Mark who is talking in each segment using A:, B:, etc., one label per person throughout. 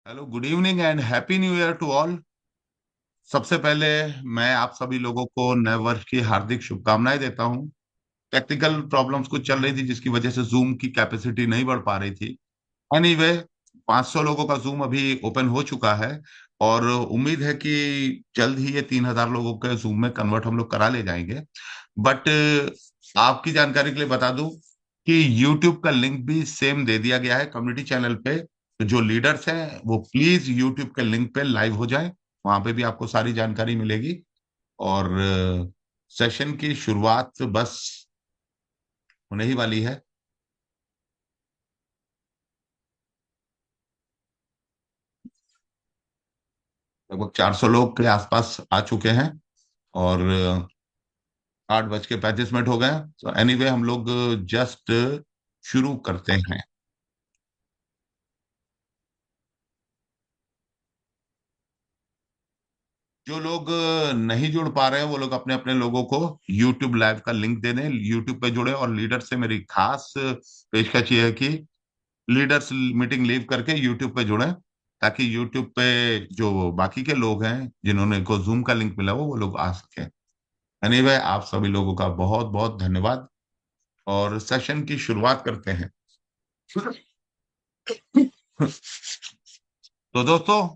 A: Hello, good evening and happy new year to all. सबसे पहले मैं आप सभी लोगों को नए वर्ष की हार्दिक शुभकामनाएं देता हूं। टेक्निकल प्रॉब्लम्स कुछ चल रही थी जिसकी वजह से जूम की कैपेसिटी नहीं बढ़ पा रही थी। एनीवे, 500 लोगों का जूम अभी ओपन हो चुका है और उम्मीद है कि जल्द ही ये 3000 लोगों के जूम में कन्वर्ट हम लोग करा ले जाएंगे। बट आपकी जानकारी के लिए बता दूं कि यूट्यूब का लिंक भी सेम दे दिया गया है कम्युनिटी चैनल पे। तो जो लीडर्स हैं वो प्लीज यूट्यूब के लिंक पे लाइव हो जाएं। वहां पे भी आपको सारी जानकारी मिलेगी। और सेशन की शुरुआत बस होने ही वाली है। लगभग 400 लोग के आसपास आ चुके हैं और 8:35 हो गए। तो एनीवे हम लोग जस्ट शुरू करते हैं। जो लोग नहीं जुड़ पा रहे हैं वो लोग अपने अपने लोगों को यूट्यूब लाइव का लिंक दे दें, यूट्यूब पे जुड़े। और लीडर से मेरी खास पेशकश ये है कि लीडर्स मीटिंग लीव करके यूट्यूब पे जुड़े, ताकि यूट्यूब पे जो बाकी के लोग हैं जिन्होंने को जूम का लिंक मिला हो वो लोग आ सकें। एनीवे, आप सभी लोगों का बहुत बहुत धन्यवाद और सेशन की शुरुआत करते हैं। तो दोस्तों,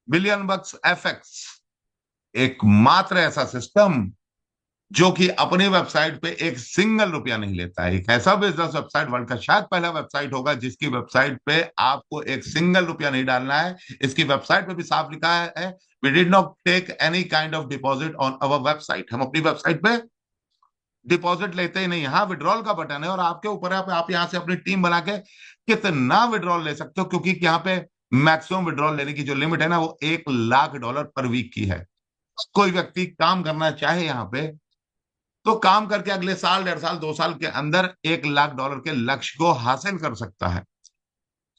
A: बिलियन बक्स एफएक्स एकमात्र ऐसा सिस्टम जो कि अपनी वेबसाइट पे एक सिंगल रुपया नहीं लेता है। एक ऐसा बिजनेस वेबसाइट, वर्ल्ड का शायद पहला वेबसाइट होगा जिसकी वेबसाइट पे आपको एक सिंगल रुपया नहीं डालना है। इसकी वेबसाइट पे भी साफ लिखा है, we did not take any kind of deposit on our website. हम अपनी वेबसाइट पे डिपॉजिट लेते ही नहीं। यहाँ विड्रॉल का बटन है और आपके ऊपर है, आप यहाँ से अपनी टीम बना के कितना विड्रॉल ले सकते हो, क्योंकि यहाँ पे मैक्सिमम विड्रॉल लेने की जो लिमिट है ना वो $1,00,000 पर वीक की है। कोई व्यक्ति काम करना चाहे यहाँ पे तो काम करके अगले साल, 1.5 साल, 2 साल के अंदर $1,00,000 के लक्ष्य को हासिल कर सकता है।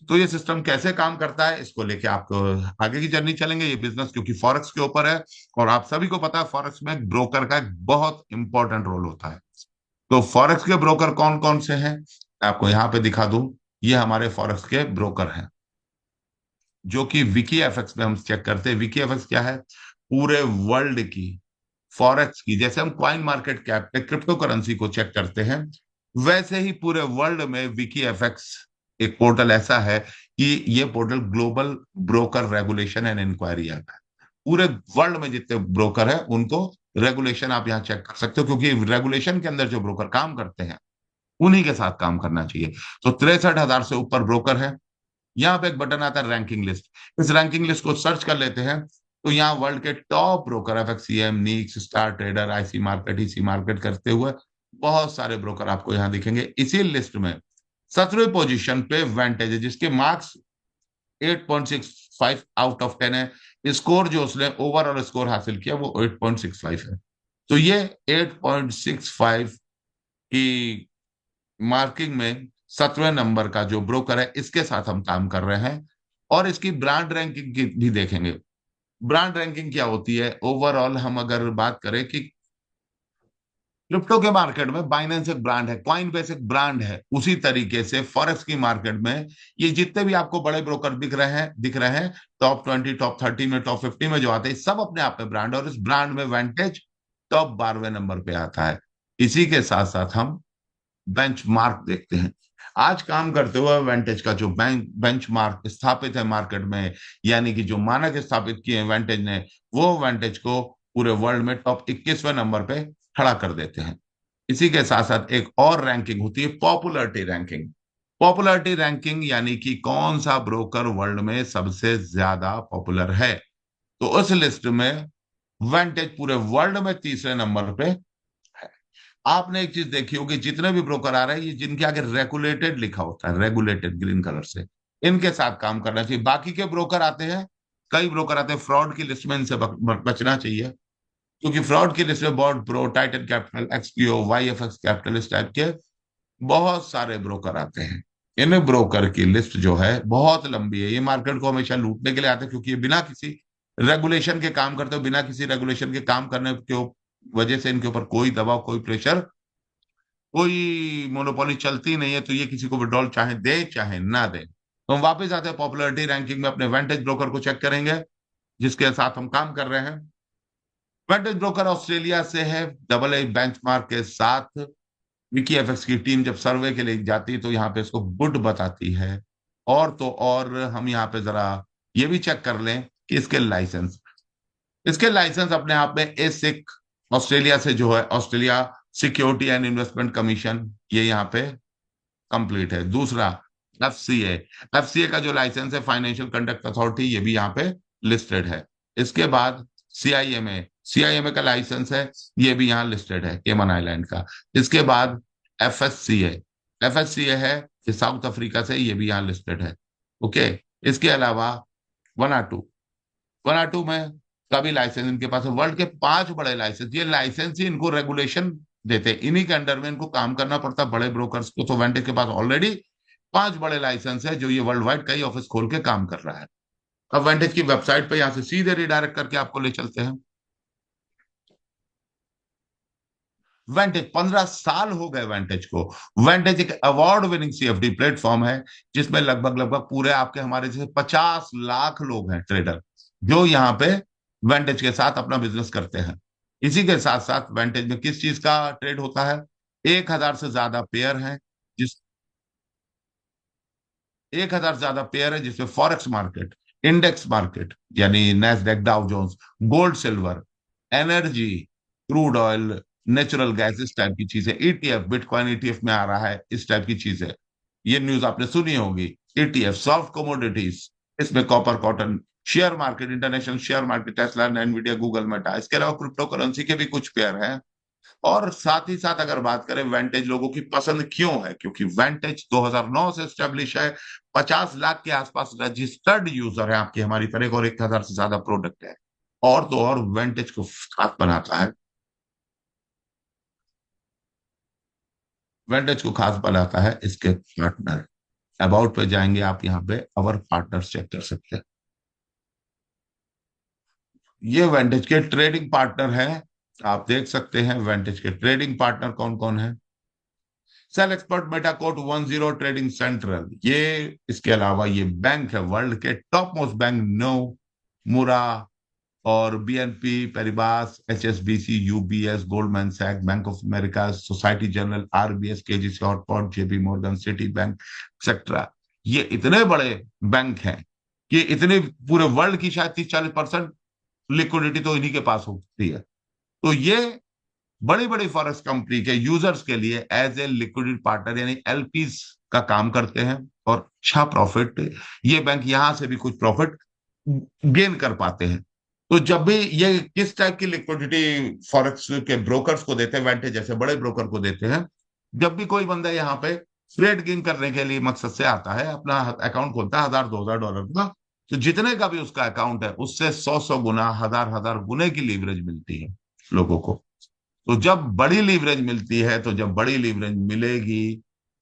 A: तो ये सिस्टम कैसे काम करता है इसको लेके आपको आगे की जर्नी चलेंगे। ये बिजनेस क्योंकि फॉरेक्स के ऊपर है और आप सभी को पता है फॉरेक्स में ब्रोकर का एक बहुत इंपॉर्टेंट रोल होता है। तो फॉरेक्स के ब्रोकर कौन कौन से हैं मैं आपको यहाँ पे दिखा दूं। ये हमारे फॉरेक्स के ब्रोकर हैं जो कि विकी एफएक्स में हम चेक करते हैं। विकी एफएक्स क्या है? पूरे वर्ल्ड की फॉरेक्स की, जैसे हम क्वाइन मार्केट कैप पे क्रिप्टो करेंसी को चेक करते हैं, वैसे ही पूरे वर्ल्ड में विकी एफएक्स एक पोर्टल ऐसा है कि ये portal global broker regulation and inquiry आता है। पूरे वर्ल्ड में जितने ब्रोकर हैं उनको रेगुलेशन आप यहाँ चेक कर सकते हो, क्योंकि रेगुलेशन के अंदर जो ब्रोकर काम करते हैं उन्हीं के साथ काम करना चाहिए। तो 63,000 से ऊपर ब्रोकर है। यहाँ पे एक बटन आता है रैंकिंग लिस्ट। इस रैंकिंग लिस्ट को सर्च कर लेते हैं तो यहाँ वर्ल्ड के टॉप ब्रोकर एफएक्सीएम, नीक्स, star trader, IC market, EC market करते हुए बहुत सारे ब्रोकर आपको यहाँ दिखेंगे। इसी लिस्ट में 17वें पोजीशन पे वेंटेज है जिसके मार्क्स 8.65 आउट ऑफ 10 है। स्कोर जो उसने ओवरऑल स्कोर हासिल किया वो 8.65 है। तो ये 8.65 की मार्किंग में 17वें नंबर का जो ब्रोकर है इसके साथ हम काम कर रहे हैं। और इसकी ब्रांड रैंकिंग की भी देखेंगे। ब्रांड रैंकिंग क्या होती है ओवरऑल, हम अगर बात करें कि क्रिप्टो के मार्केट में बाइनेंस एक ब्रांड है, कॉइन बेस एक ब्रांड है, उसी तरीके से फॉरेक्स की मार्केट में ये जितने भी आपको बड़े ब्रोकर दिख रहे हैं टॉप 20, टॉप 30 में, टॉप 50 में जो आते हैं सब अपने आप में ब्रांड है। और इस ब्रांड में वेंटेज टॉप 12वें नंबर पे आता है। इसी के साथ साथ हम बेंचमार्क देखते हैं। आज काम करते हुए वेंटेज का जो बेंचमार्क स्थापित है मार्केट में, यानी कि जो मानक स्थापित किए हैं वेंटेज ने, वो वेंटेज को पूरे वर्ल्ड में टॉप 21वें नंबर पे खड़ा कर देते हैं। इसी के साथ साथ एक और रैंकिंग होती है, पॉपुलरिटी रैंकिंग। पॉपुलरिटी रैंकिंग यानी कि कौन सा ब्रोकर वर्ल्ड में सबसे ज्यादा पॉपुलर है। तो उस लिस्ट में वेंटेज पूरे वर्ल्ड में तीसरे नंबर पे है। आपने एक चीज देखी होगी, जितने भी ब्रोकर आ रहे हैं ये जिनके आगे रेगुलेटेड लिखा होता है, रेगुलेटेड ग्रीन कलर से, इनके साथ काम करना चाहिए। बाकी के ब्रोकर आते हैं, कई ब्रोकर आते हैं फ्रॉड की लिस्ट में, इनसे बचना चाहिए। क्योंकि फ्रॉड की लिस्ट में bot pro, Titan capital, XPO, YFX capital, इस टाइप के बहुत सारे ब्रोकर आते हैं। इन ब्रोकर की लिस्ट जो है बहुत लंबी है। ये मार्केट को हमेशा लूटने के लिए आते हैं, क्योंकि ये बिना किसी रेगुलेशन के काम करते हो। बिना किसी रेगुलेशन के काम करने के वजह से इनके ऊपर कोई दबाव, कोई प्रेशर, कोई मोनोपोली चलती नहीं है। तो ये किसी को विड्रॉल चाहे दे चाहे ना दे, हम वापस आते हैं पॉपुलैरिटी रैंकिंग में, अपने वेंटेज ब्रोकर को चेक करेंगे जिसके साथ हम काम कर रहे हैं। वेंटेज ब्रोकर ऑस्ट्रेलिया से है, डबल ए बेंचमार्क के साथ। विकी एफएक्स की टीम जब सर्वे के लिए जाती है तो यहाँ पे इसको गुड बताती है। और तो और हम यहाँ पे जरा ये भी चेक कर लें कि इसके लाइसेंस अपने आप में एसिक, ऑस्ट्रेलिया से जो है Australia security and investment commission, ये यहाँ पे कंप्लीट है। दूसरा एफसीए, एफसीए का जो लाइसेंस है फाइनेंशियल कंडक्ट अथॉरिटी, ये भी यहाँ पे लिस्टेड है। इसके बाद सीआईएमए, सीआईएमए का लाइसेंस है, ये भी यहाँ लिस्टेड है, केमन आइलैंड का। इसके बाद एफएससीए, एफएससीए है ये साउथ अफ्रीका से, ये भी यहाँ लिस्टेड है। ओके। इसके अलावा वनाटू, वनाटू में का भी लाइसेंस इनके पास है। वर्ल्ड के 5 बड़े लाइसेंस, ये लाइसेंस ही इनको रेगुलेशन देते हैं, इन्हीं के अंडर में इनको काम करना पड़ता है बड़े ब्रोकर्स को। तो वेंटेज के पास ऑलरेडी 5 बड़े लाइसेंस है, जो ये वर्ल्ड वाइड कई ऑफिस खोल के काम कर रहा है। अब वेंटेज की वेबसाइट पे यहाँ से सीधे रिडायरेक्ट करके आपको ले चलते हैं। वेंटेज 15 साल हो गए वेंटेज को। वेंटेज एक अवार्ड विनिंग सीएफडी प्लेटफॉर्म है, जिसमें लगभग लगभग पूरे आपके हमारे जैसे 50 लाख लोग हैं ट्रेडर, जो यहाँ पे वेंटेज के साथ अपना बिजनेस करते हैं। इसी के साथ साथ वेंटेज में किस चीज का ट्रेड होता है? 1,000 से ज्यादा पेयर हैं, जिस 1,000 से ज्यादा पेयर है, जिसमें फॉरेक्स मार्केट, इंडेक्स मार्केट यानी Nasdaq, Dow Jones, gold silver, energy, crude oil, natural gas, इस टाइप की चीजें, ईटीएफ, बिटकॉइन ईटीएफ में आ रहा है, इस टाइप की चीजें। ये न्यूज आपने सुनी होगी। ईटीएफ, सॉफ्ट कमोडिटीज, इसमें copper, cotton, share market, international share market, Tesla, Nvidia, Google, Meta. इसके अलावा क्रिप्टो करेंसी के भी कुछ पेयर हैं। और साथ ही साथ अगर बात करें वेंटेज लोगों की पसंद क्यों है, क्योंकि वेंटेज 2009 से स्टेब्लिश है, 50 लाख के आसपास रजिस्टर्ड यूजर है आपकी हमारी तरह, और 1,000 से ज्यादा प्रोडक्ट है। और तो और वेंटेज को खास बनाता है, वेंटेज को खास बनाता है इसके पार्टनर। अबाउट पे जाएंगे आप, यहाँ पे अवर पार्टनर्स चेक कर सकते हैं। ये वेंटेज के ट्रेडिंग पार्टनर हैं, आप देख सकते हैं वेंटेज के ट्रेडिंग पार्टनर कौन कौन है। सेल एक्सपर्ट, मेटाकोट, 10 ट्रेडिंग सेंट्रल, ये इसके अलावा ये बैंक है, वर्ल्ड के top most bank, Nomura और BNP Paribas, HSBC, UBS, Goldman Sachs, Bank of America, Societe Generale, RBS, KGC, hotpot, JP Morgan, Citibank, etcetera. ये इतने बड़े बैंक हैं कि इतने पूरे वर्ल्ड की शायद 30-40% लिक्विडिटी तो इन्हीं के पास होती है। तो ये बड़ी बड़ी फॉरेक्स कंपनी के यूजर्स के लिए एज ए लिक्विडिटी पार्टनर यानी एलपीज का काम करते हैं, और अच्छा प्रॉफिट, ये बैंक यहां से भी कुछ प्रॉफिट गेन कर पाते हैं। तो जब भी ये किस टाइप की लिक्विडिटी फॉरेक्स के ब्रोकर्स को देते हैं, वेंटेज जैसे बड़े ब्रोकर को देते हैं, जब भी कोई बंदा यहाँ पे ट्रेड गेन करने के लिए मकसद से आता है, अपना अकाउंट खोलता है 1,000-2,000 डॉलर का, तो जितने का भी उसका अकाउंट है उससे 100-100 गुना, 1,000-1,000 गुने की लीवरेज मिलती है लोगों को। तो जब बड़ी लीवरेज मिलती है, तो जब बड़ी लीवरेज मिलेगी,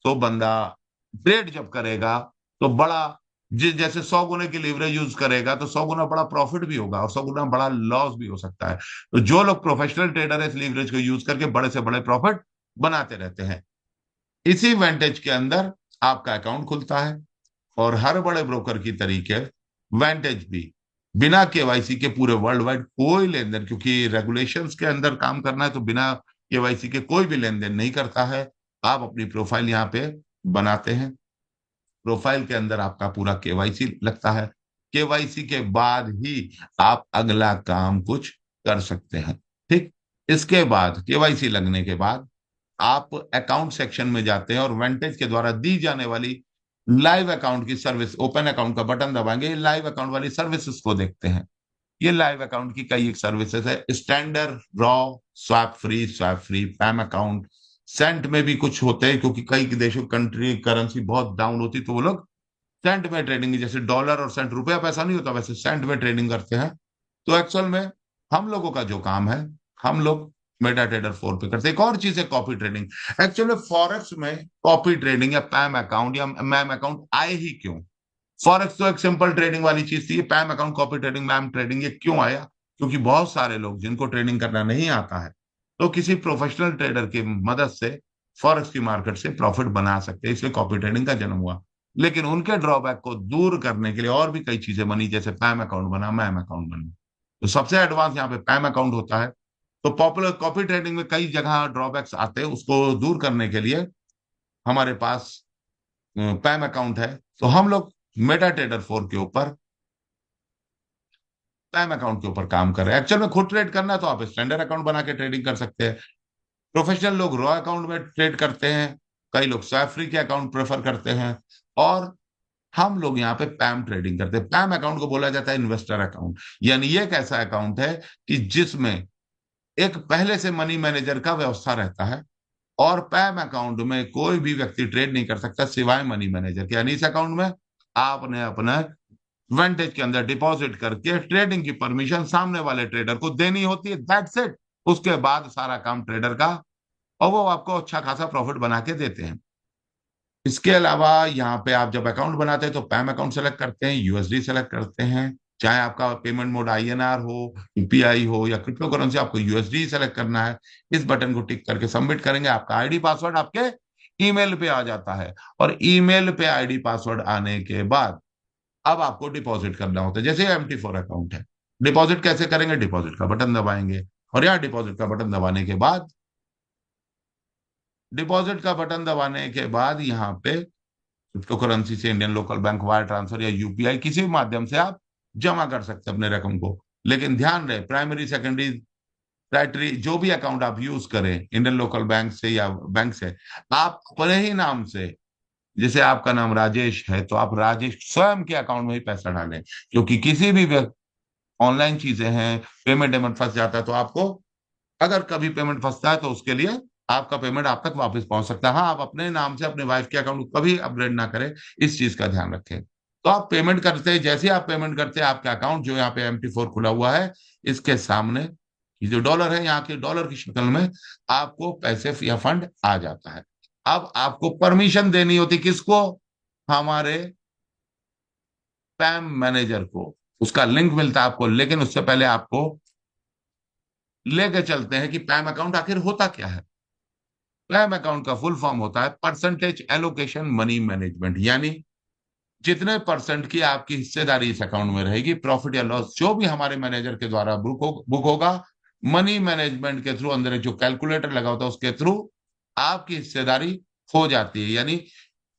A: तो बंदा ट्रेड जब करेगा तो बड़ा, जैसे 100 गुने की लीवरेज यूज करेगा तो 100 गुना बड़ा प्रॉफिट भी होगा और 100 गुना बड़ा लॉस भी हो सकता है। तो जो लोग प्रोफेशनल ट्रेडर है, इस लीवरेज को यूज करके बड़े से बड़े प्रॉफिट बनाते रहते हैं। इसी वेंटेज के अंदर आपका अकाउंट खुलता है, और हर बड़े ब्रोकर की तरीके वेंटेज भी बिना केवाईसी के पूरे वर्ल्ड वाइड कोई लेन देन, क्योंकि रेगुलेशंस के अंदर काम करना है, तो बिना केवाईसी के कोई भी लेन देन नहीं करता है। आप अपनी प्रोफाइल यहाँ पे बनाते हैं, प्रोफाइल के अंदर आपका पूरा केवाईसी लगता है, केवाईसी के बाद ही आप अगला काम कुछ कर सकते हैं। ठीक। इसके बाद केवाईसी लगने के बाद आप अकाउंट सेक्शन में जाते हैं और वेंटेज के द्वारा दी जाने वाली लाइव अकाउंट की सर्विस, ओपन अकाउंट का बटन दबाएंगे, लाइव अकाउंट वाली सर्विसेज को देखते हैं। ये लाइव अकाउंट की कई एक सर्विसेज है, standard, raw, swap free, पैम account, Saint में भी कुछ होते हैं, क्योंकि कई देशों कंट्री करेंसी बहुत डाउन होती तो वो लोग सेंट में ट्रेडिंग, जैसे डॉलर और सेंट, रुपया पैसा नहीं होता वैसे सेंट में ट्रेडिंग करते हैं। तो एक्चुअल में हम लोगों का जो काम है, हम लोग मेटा ट्रेडर 4 पे करते हैं। एक और चीज है कॉपी ट्रेडिंग। एक्चुअली फॉरेक्स में कॉपी ट्रेडिंग या पैम अकाउंट या मैम अकाउंट आए ही क्यों? फॉरेक्स तो एक सिंपल ट्रेडिंग वाली चीज थी, PAMM account, copy trading, MAM trading, ये क्यों आया? क्योंकि बहुत सारे लोग जिनको ट्रेडिंग करना नहीं आता है, तो किसी प्रोफेशनल ट्रेडर की मदद से फॉरेक्स की मार्केट से प्रॉफिट बना सकते हैं, इसलिए कॉपी ट्रेडिंग का जन्म हुआ। लेकिन उनके ड्रॉबैक को दूर करने के लिए और भी कई चीजें बनी, जैसे पैम अकाउंट बना, मैम अकाउंट बना। तो सबसे एडवांस यहाँ पे पैम अकाउंट होता है। तो पॉपुलर कॉपी ट्रेडिंग में कई जगह ड्रॉबैक्स आते हैं, उसको दूर करने के लिए हमारे पास पैम अकाउंट है। तो हम लोग मेटा ट्रेडर 4 के ऊपर पैम अकाउंट के ऊपर काम कर रहे हैं। एक्चुअल में खुद ट्रेड करना है तो आप स्टैंडर्ड अकाउंट बना के ट्रेडिंग कर सकते हैं। प्रोफेशनल लोग रॉ अकाउंट में ट्रेड करते हैं, कई लोग स्वैप फ्री के अकाउंट प्रेफर करते हैं, और हम लोग यहाँ पे पैम ट्रेडिंग करते हैं। पैम अकाउंट को बोला जाता है इन्वेस्टर अकाउंट, यानी ये एक ऐसा अकाउंट है कि जिसमें एक पहले से मनी मैनेजर का व्यवस्था रहता है, और पैम अकाउंट में कोई भी व्यक्ति ट्रेड नहीं कर सकता सिवाय मनी मैनेजर के। यानी इस अकाउंट में आपने अपने वेंटेज के अंदर डिपॉजिट करके ट्रेडिंग की परमिशन सामने वाले ट्रेडर को देनी होती है, दैट्स इट। उसके बाद सारा काम ट्रेडर का, और वो आपको अच्छा खासा प्रॉफिट बना के देते हैं। इसके अलावा यहाँ पे आप जब अकाउंट बनाते हैं तो पैम अकाउंट सेलेक्ट करते हैं, यूएसडी सेलेक्ट करते हैं, चाहे आपका पेमेंट मोड आईएनआर हो, यूपीआई हो या क्रिप्टो करेंसी, आपको यूएसडी सेलेक्ट करना है। इस बटन को टिक करके सबमिट करेंगे, आपका आईडी पासवर्ड आपके ईमेल पे आ जाता है। और ईमेल पे आईडी पासवर्ड आने के बाद अब आपको डिपॉजिट करना होता है। जैसे MT4 अकाउंट है, डिपॉजिट कैसे करेंगे? डिपॉजिट का बटन दबाएंगे, और यहाँ डिपॉजिट का बटन दबाने के बाद, डिपॉजिट का बटन दबाने के बाद यहाँ पे क्रिप्टो करेंसी से Indian local bank wire transfer या यूपीआई किसी भी माध्यम से आप जमा कर सकते हैं अपने रकम को। लेकिन ध्यान रहे, प्राइमरी सेकेंडरी टर्टियरी जो भी अकाउंट आप यूज करें इंडियन लोकल बैंक से या बैंक से, आप अपने ही नाम से, जैसे आपका नाम राजेश है तो आप राजेश स्वयं के अकाउंट में ही पैसा डालें। क्योंकि किसी भी ऑनलाइन चीजें हैं, पेमेंट वेमेंट फंस जाता है तो आपको, अगर कभी पेमेंट फंसता है तो उसके लिए आपका पेमेंट आप तक वापस पहुंच सकता है। हाँ, आप अपने नाम से अपने वाइफ के अकाउंट को कभी अपग्रेड ना करें, इस चीज का ध्यान रखें। तो आप पेमेंट करते हैं, जैसे ही आप पेमेंट करते हैं आपका अकाउंट जो यहाँ पे MT4 खुला हुआ है, इसके सामने ये जो डॉलर है, यहाँ के डॉलर की शक्ल में आपको पैसे या फंड आ जाता है। अब आपको परमिशन देनी होती किसको? हमारे पैम मैनेजर को। उसका लिंक मिलता है आपको, लेकिन उससे पहले आपको लेके चलते हैं कि पैम अकाउंट आखिर होता क्या है। पैम अकाउंट का फुल फॉर्म होता है परसेंटेज एलोकेशन मनी मैनेजमेंट, यानी जितने परसेंट की आपकी हिस्सेदारी इस अकाउंट में रहेगी, प्रॉफिट या लॉस जो भी हमारे मैनेजर के द्वारा बुक होगा, मनी मैनेजमेंट के थ्रू अंदर एक जो कैलकुलेटर लगा होता है उसके थ्रू आपकी हिस्सेदारी हो जाती है। यानी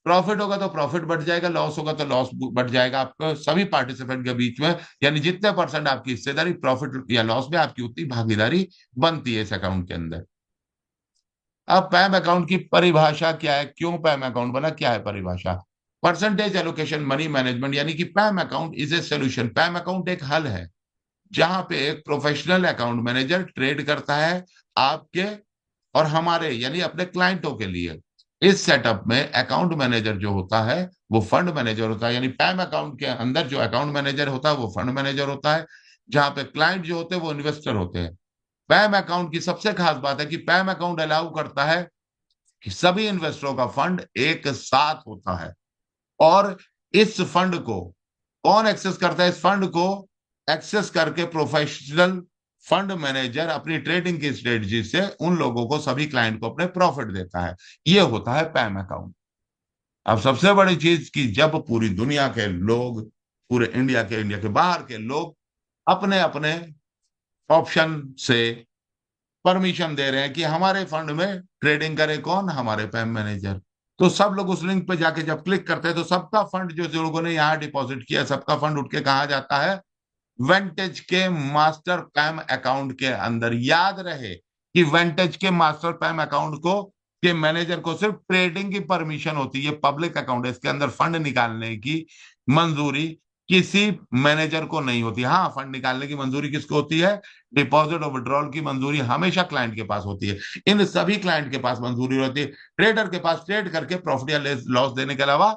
A: प्रॉफिट होगा तो प्रॉफिट बढ़ जाएगा, लॉस होगा तो लॉस बढ़ जाएगा आपको सभी पार्टिसिपेंट के बीच में। यानी जितने परसेंट आपकी हिस्सेदारी प्रॉफिट या लॉस में, आपकी उतनी भागीदारी बनती है इस अकाउंट के अंदर। अब पैम अकाउंट की परिभाषा क्या है, क्यों पैम अकाउंट बना, क्या है परिभाषा? परसेंटेज एलोकेशन मनी मैनेजमेंट, यानी कि PAMM account is a solution. PAMM account एक हल है जहां पे एक प्रोफेशनल अकाउंट मैनेजर ट्रेड करता है आपके और हमारे, यानी अपने क्लाइंटों के लिए। इस सेटअप में अकाउंट मैनेजर जो होता है वो फंड मैनेजर होता है, यानी पैम अकाउंट के अंदर जो अकाउंट मैनेजर होता है वो फंड मैनेजर होता है, जहां पे क्लाइंट जो होते हैं वो इन्वेस्टर होते हैं। पैम अकाउंट की सबसे खास बात है कि पैम अकाउंट अलाउ करता है कि सभी इन्वेस्टरों का फंड एक साथ होता है। और इस फंड को कौन एक्सेस करता है? इस फंड को एक्सेस करके प्रोफेशनल फंड मैनेजर अपनी ट्रेडिंग की स्ट्रेटजी से उन लोगों को, सभी क्लाइंट को अपने प्रॉफिट देता है। ये होता है पैम अकाउंट। अब सबसे बड़ी चीज कि जब पूरी दुनिया के लोग, पूरे इंडिया के बाहर के लोग अपने अपने ऑप्शन से परमिशन दे रहे हैं कि हमारे फंड में ट्रेडिंग करे, कौन? हमारे पैम मैनेजर। तो सब लोग उस लिंक पे जाके जब क्लिक करते हैं तो सबका फंड, जो लोगों ने यहाँ डिपॉजिट किया, सबका फंड उठ के कहा जाता है? वेंटेज के मास्टर पैम अकाउंट के अंदर। याद रहे कि वेंटेज के मास्टर पैम अकाउंट को, के मैनेजर को सिर्फ ट्रेडिंग की परमिशन होती है। पब्लिक अकाउंट है, इसके अंदर फंड निकालने की मंजूरी किसी मैनेजर को नहीं होती। हाँ, फंड निकालने की मंजूरी किसको होती है? डिपॉजिट और विड्रॉल की मंजूरी हमेशा क्लाइंट के पास होती है। इन सभी क्लाइंट के पास मंजूरी होती है। ट्रेडर के पास ट्रेड करके प्रॉफिट या लॉस देने के अलावा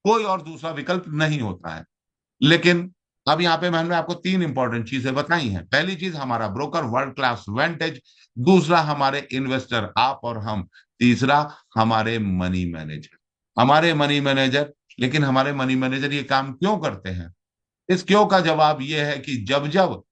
A: कोई और दूसरा विकल्प नहीं होता है। लेकिन अब यहाँ पे मैंने आपको तीन इंपॉर्टेंट चीजें बताई हैं। पहली चीज, हमारा ब्रोकर वर्ल्ड क्लास वेंटेज। दूसरा, हमारे इन्वेस्टर आप और हम। तीसरा, हमारे मनी मैनेजर। हमारे मनी मैनेजर, लेकिन हमारे मनी मैनेजर ये काम क्यों करते हैं? इस क्यों का जवाब ये है कि जब जब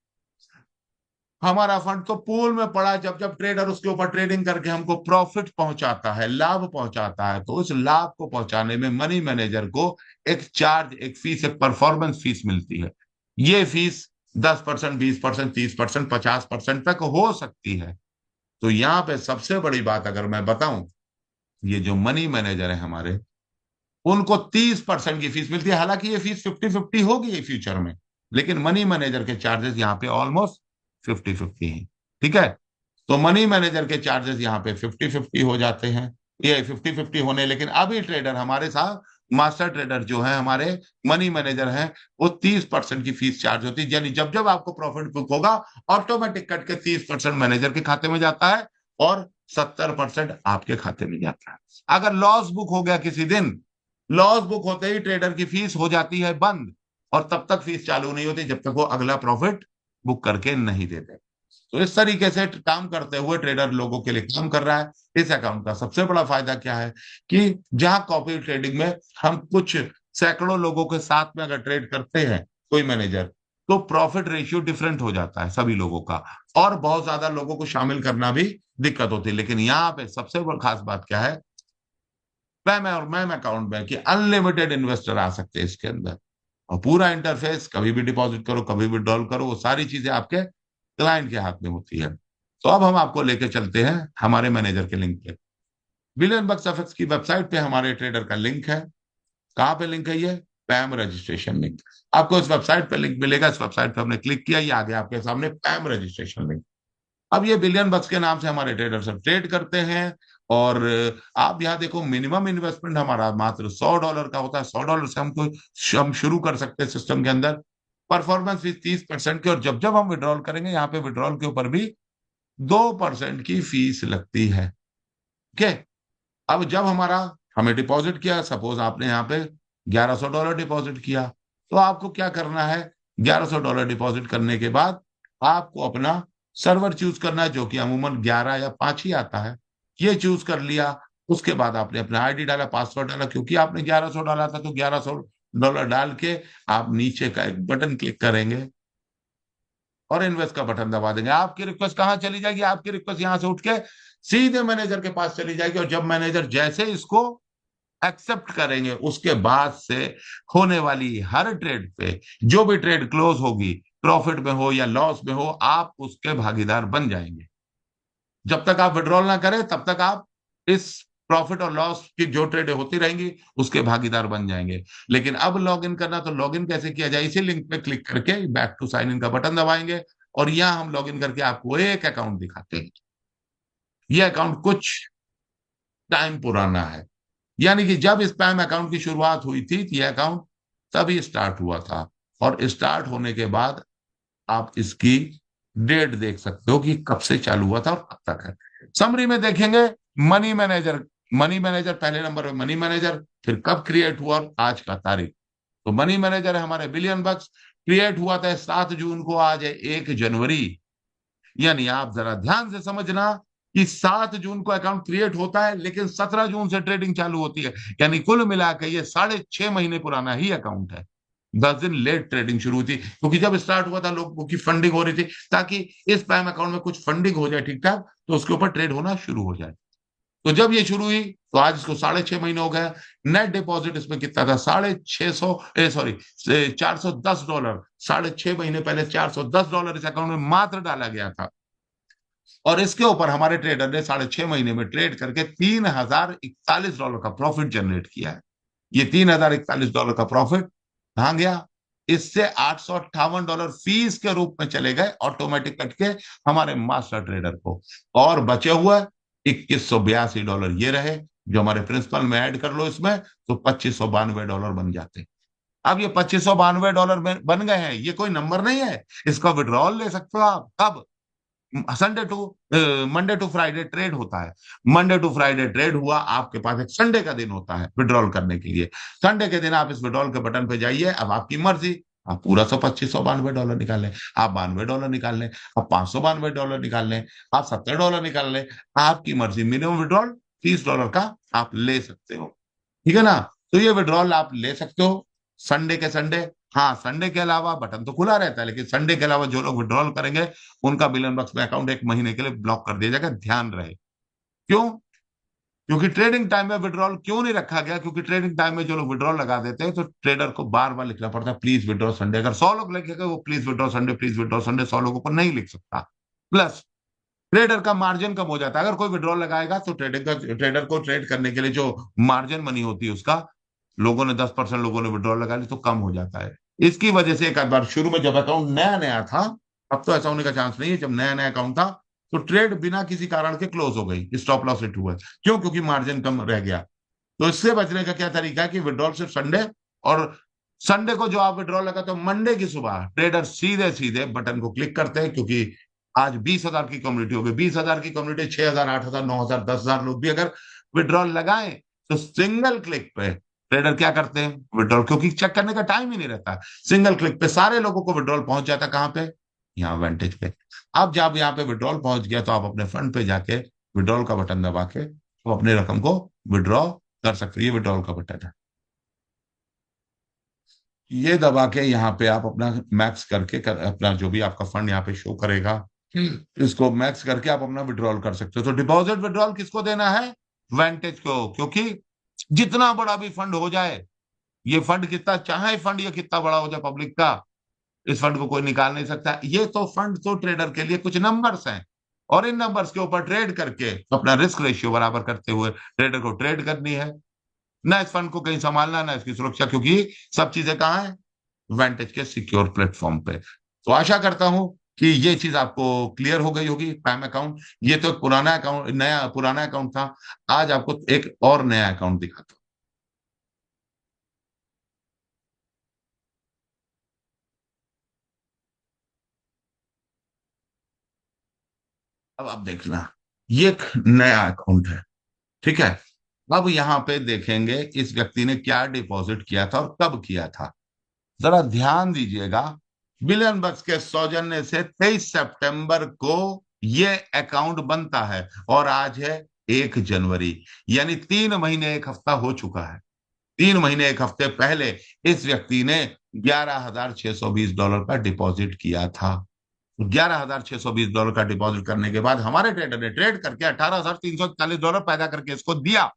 A: हमारा फंड तो पूल में पड़ा है। जब जब ट्रेडर उसके ऊपर ट्रेडिंग करके हमको प्रॉफिट पहुंचाता है, लाभ पहुंचाता है, तो उस लाभ को पहुंचाने में मनी मैनेजर को एक चार्ज, एक फीस, एक परफॉर्मेंस फीस मिलती है। ये फीस 10%, 20%, 30%, 50% तक हो सकती है। तो यहाँ पे सबसे बड़ी बात अगर मैं बताऊं, ये जो मनी मैनेजर है हमारे, उनको 30% की फीस मिलती है। हालांकि ये फीस 50-50 होगी फ्यूचर में, लेकिन मनी मैनेजर के चार्जेस यहाँ पे ऑलमोस्ट 50-50 हैं। ठीक है, तो मनी मैनेजर के चार्जेस यहाँ पे 50-50 हो जाते हैं। ये 50-50 होने, लेकिन अभी ट्रेडर हमारे साथ, मास्टर ट्रेडर जो है हमारे, मनी मैनेजर हैं, वो 30% की फीस चार्ज होती है। यानी जब जब आपको प्रॉफिट बुक होगा, ऑटोमेटिक कट के 30% मैनेजर के खाते में जाता है और 70% आपके खाते में जाता है। अगर लॉस बुक हो गया किसी दिन, लॉस बुक होते ही ट्रेडर की फीस हो जाती है बंद, और तब तक फीस चालू नहीं होती जब तक वो अगला प्रॉफिट बुक करके नहीं देते। तो इस तरीके से काम करते हुए ट्रेडर लोगों के लिए काम कर रहा है। इस अकाउंट का सबसे बड़ा फायदा क्या है कि जहां कॉपी ट्रेडिंग में हम कुछ सैकड़ों लोगों के साथ में अगर ट्रेड करते हैं कोई मैनेजर, तो प्रॉफिट रेशियो डिफरेंट हो जाता है सभी लोगों का, और बहुत ज्यादा लोगों को शामिल करना भी दिक्कत होती है। लेकिन यहाँ पे सबसे बड़ी खास बात क्या है, पैम और मैम अकाउंट में, कि अनलिमिटेड इन्वेस्टर आ सकते हैं इसके अंदर, और पूरा इंटरफेस, कभी भी डिपॉजिट करो, कभी भी विड्रॉल करो, वो सारी चीजें आपके क्लाइंट के हाथ में होती है। तो अब हम आपको लेके चलते हैं हमारे मैनेजर के लिंक पे। बिलियन बक्स एफएक्स की वेबसाइट पे हमारे ट्रेडर का लिंक है। कहाँ पे लिंक है? ये पैम रजिस्ट्रेशन लिंक। आपको इस वेबसाइट पे लिंक मिलेगा, इस वेबसाइट पे हमने क्लिक किया, ये आ गया आपके सामने पैम रजिस्ट्रेशन लिंक। अब ये बिलियन बक्स के नाम से हमारे ट्रेडर सब ट्रेड करते हैं। और आप यहाँ देखो, मिनिमम इन्वेस्टमेंट हमारा मात्र $100 का होता है। $100 से हम शुरू कर सकते हैं सिस्टम के अंदर। परफॉर्मेंस फीस 30% की, और जब जब हम विड्रॉल करेंगे, यहाँ पे विड्रॉल के ऊपर भी 2% की फीस लगती है। ओके, अब जब हमारा, हमें डिपॉजिट किया, सपोज आपने यहाँ पे $1100 डिपॉजिट किया, तो आपको क्या करना है? $1100 डिपॉजिट करने के बाद आपको अपना सर्वर चूज करना है, जो कि अमूमन 11 या 5 ही आता है। ये चूज कर लिया। उसके बाद आपने अपना आईडी डाला, पासवर्ड डाला, क्योंकि आपने 1100 डाला था, तो $1100 डाल के आप नीचे का एक बटन क्लिक करेंगे और इन्वेस्ट का बटन दबा देंगे। आपकी रिक्वेस्ट कहाँ चली जाएगी? आपकी रिक्वेस्ट यहाँ से उठ के सीधे मैनेजर के पास चली जाएगी, और जब मैनेजर जैसे इसको एक्सेप्ट करेंगे, उसके बाद से होने वाली हर ट्रेड पे, जो भी ट्रेड क्लोज होगी, प्रॉफिट में हो या लॉस में हो, आप उसके भागीदार बन जाएंगे। जब तक आप विड्रॉल ना करें, तब तक आप इस प्रॉफिट और लॉस की जो ट्रेड होती रहेंगी, उसके भागीदार बन जाएंगे। लेकिन अब लॉग इन करना, तो लॉग इन कैसे किया जाए? इसी लिंक पे क्लिक करके बैक टू साइन इन का बटन दबाएंगे, और यहां हम लॉग इन करके आपको एक अकाउंट दिखाते हैं। ये अकाउंट कुछ टाइम पुराना है, यानी कि जब स्पैम अकाउंट की शुरुआत हुई थी, ये अकाउंट तभी स्टार्ट हुआ था। और स्टार्ट होने के बाद आप इसकी डेट देख सकते हो कि कब से चालू हुआ था और कब तक है। समरी में देखेंगे, मनी मैनेजर, मनी मैनेजर पहले नंबर पे, मनी मैनेजर, फिर कब क्रिएट हुआ और आज का तारीख। तो मनी मैनेजर है हमारे बिलियन बक्स, क्रिएट हुआ था 7 जून को, आज है 1 जनवरी। यानी आप जरा ध्यान से समझना कि 7 जून को अकाउंट क्रिएट होता है, लेकिन 17 जून से ट्रेडिंग चालू होती है। यानी कुल मिलाकर ये 6.5 महीने पुराना ही अकाउंट है। 10 दिन लेट ट्रेडिंग शुरू हुई थी, क्योंकि जब स्टार्ट हुआ था लोगों की फंडिंग हो रही थी, ताकि इस पैम अकाउंट में कुछ फंडिंग हो जाए ठीक ठाक, तो उसके ऊपर ट्रेड होना शुरू हो जाए। तो जब ये शुरू हुई, तो आज इसको 6.5 महीने हो गया। नेट डिपॉजिट इसमें कितना था? 650, सॉरी, $410। 6.5 महीने पहले $410 इस अकाउंट में मात्र डाला गया था। और इसके ऊपर हमारे ट्रेडर ने 6.5 महीने में ट्रेड करके $3041 का प्रॉफिट जनरेट किया है। ये $3041 का प्रॉफिट कहाँ गया? इससे $858 फीस के रूप में चले गए, ऑटोमेटिक कट के हमारे मास्टर ट्रेडर को। और बचे हुए $2182 ये रहे, जो हमारे प्रिंसिपल में ऐड कर लो इसमें, तो $2592 बन जाते। अब ये $2592 बन गए हैं, ये कोई नंबर नहीं है। इसका विड्रॉल ले सकते हो आप कब? Sunday to Monday to Friday trade होता है। मंडे टू फ्राइडे ट्रेड हुआ, आपके पास एक संडे का दिन होता है विड्रॉल करने के लिए। संडे के दिन आप इस विड्रॉल के बटन पे जाइए, अब आपकी मर्जी, आप पूरा $2592 निकाल लें, आप $92 निकाल लें, आप $592 निकाल लें, आप $70 निकाल लें, आपकी मर्जी। मिनिमम विड्रॉल $30 का आप ले सकते हो। ठीक है ना? तो ये विड्रॉल आप ले सकते हो संडे के संडे। हाँ, संडे के अलावा बटन तो खुला रहता है, लेकिन संडे के अलावा जो लोग विड्रॉल करेंगे उनका बिलियन बक्स में अकाउंट एक महीने के लिए ब्लॉक कर दिया जाएगा, ध्यान रहे। क्यों? क्योंकि ट्रेडिंग टाइम में विड्रॉल क्यों नहीं रखा गया? क्योंकि ट्रेडिंग टाइम में जो लोग विड्रॉल लगा देते हैं तो ट्रेडर को बार बार लिखना पड़ता है प्लीज विड्रॉ संडे। अगर 100 लोग लिखेगा वो please withdraw Sunday, please withdraw Sunday, 100 लोगों को नहीं लिख सकता। प्लस ट्रेडर का मार्जिन कम हो जाता है। अगर कोई विड्रॉल लगाएगा तो ट्रेडर को ट्रेड करने के लिए जो मार्जिन मनी होती है उसका, लोगों ने 10% लोगों ने विड्रॉल लगा ली तो कम हो जाता है। इसकी वजह से एक आध बार शुरू में जब अकाउंट नया नया था, अब तो ऐसा होने का चांस नहीं है, जब नया नया अकाउंट था तो ट्रेड बिना किसी कारण के क्लोज हो गई, स्टॉप लॉस हिट हुआ। क्यों? क्योंकि मार्जिन कम रह गया। तो इससे बचने का क्या तरीका है कि विड्रॉल सिर्फ संडे, और संडे को जो आप विड्रॉल लगा तो मंडे की सुबह ट्रेडर सीधे सीधे बटन को क्लिक करते हैं। क्योंकि आज 20,000 की कम्युनिटी हो गई, 20,000 की कम्युनिटी 6,000, 8,000, 9,000, 10,000 लोग भी अगर विड्रॉल लगाएं तो सिंगल क्लिक पे ट्रेडर क्या करते हैं विड्रॉल, क्योंकि चेक करने का टाइम ही नहीं रहता, सिंगल क्लिक पे सारे लोगों को विड्रॉल पहुंच जाता है। कहां पे? यहाँ वेंटेज पे। अब जब यहाँ पे विड्रॉल पहुंच गया तो आप अपने फंड पे जाके विड्रॉल का बटन दबा के तो अपने रकम को विड्रॉ कर सकते हो। ये विड्रॉल का बटन है, ये दबा के यहाँ पे आप अपना मैक्स करके अपना जो भी आपका फंड यहाँ पे शो करेगा, इसको मैक्स करके आप अपना विड्रॉल कर सकते हो। तो डिपॉजिट विड्रॉल किसको देना है? वेंटेज को। क्योंकि जितना बड़ा भी फंड हो जाए, ये फंड कितना चाहे फंड ये कितना बड़ा हो जाए पब्लिक का, इस फंड को कोई निकाल नहीं सकता। ये तो फंड तो ट्रेडर के लिए कुछ नंबर्स हैं, और इन नंबर्स के ऊपर ट्रेड करके अपना रिस्क रेशियो बराबर करते हुए ट्रेडर को ट्रेड करनी है, ना इस फंड को कहीं संभालना, ना इसकी सुरक्षा, क्योंकि सब चीजें कहाँ है? वेंटेज के सिक्योर प्लेटफॉर्म पे। तो आशा करता हूं कि ये चीज आपको क्लियर हो गई होगी। पैम अकाउंट, ये तो एक पुराना अकाउंट, नया पुराना अकाउंट था। आज आपको एक और नया अकाउंट दिखाता हूं। अब आप देखना, ये एक नया अकाउंट है, ठीक है। अब यहाँ पे देखेंगे इस व्यक्ति ने क्या डिपॉजिट किया था और कब किया था। जरा ध्यान दीजिएगा। बिलियन बक्स के सौजन्य से 23 सितंबर को ये अकाउंट बनता है, और आज है 1 जनवरी, यानी 3 महीने 1 हफ्ता हो चुका है। 3 महीने 1 हफ्ते पहले इस व्यक्ति ने $11,620 का डिपॉजिट किया था। $11,620 का डिपॉजिट करने के बाद हमारे ट्रेडर ने ट्रेड करके $18,340 पैदा करके इसको दिया।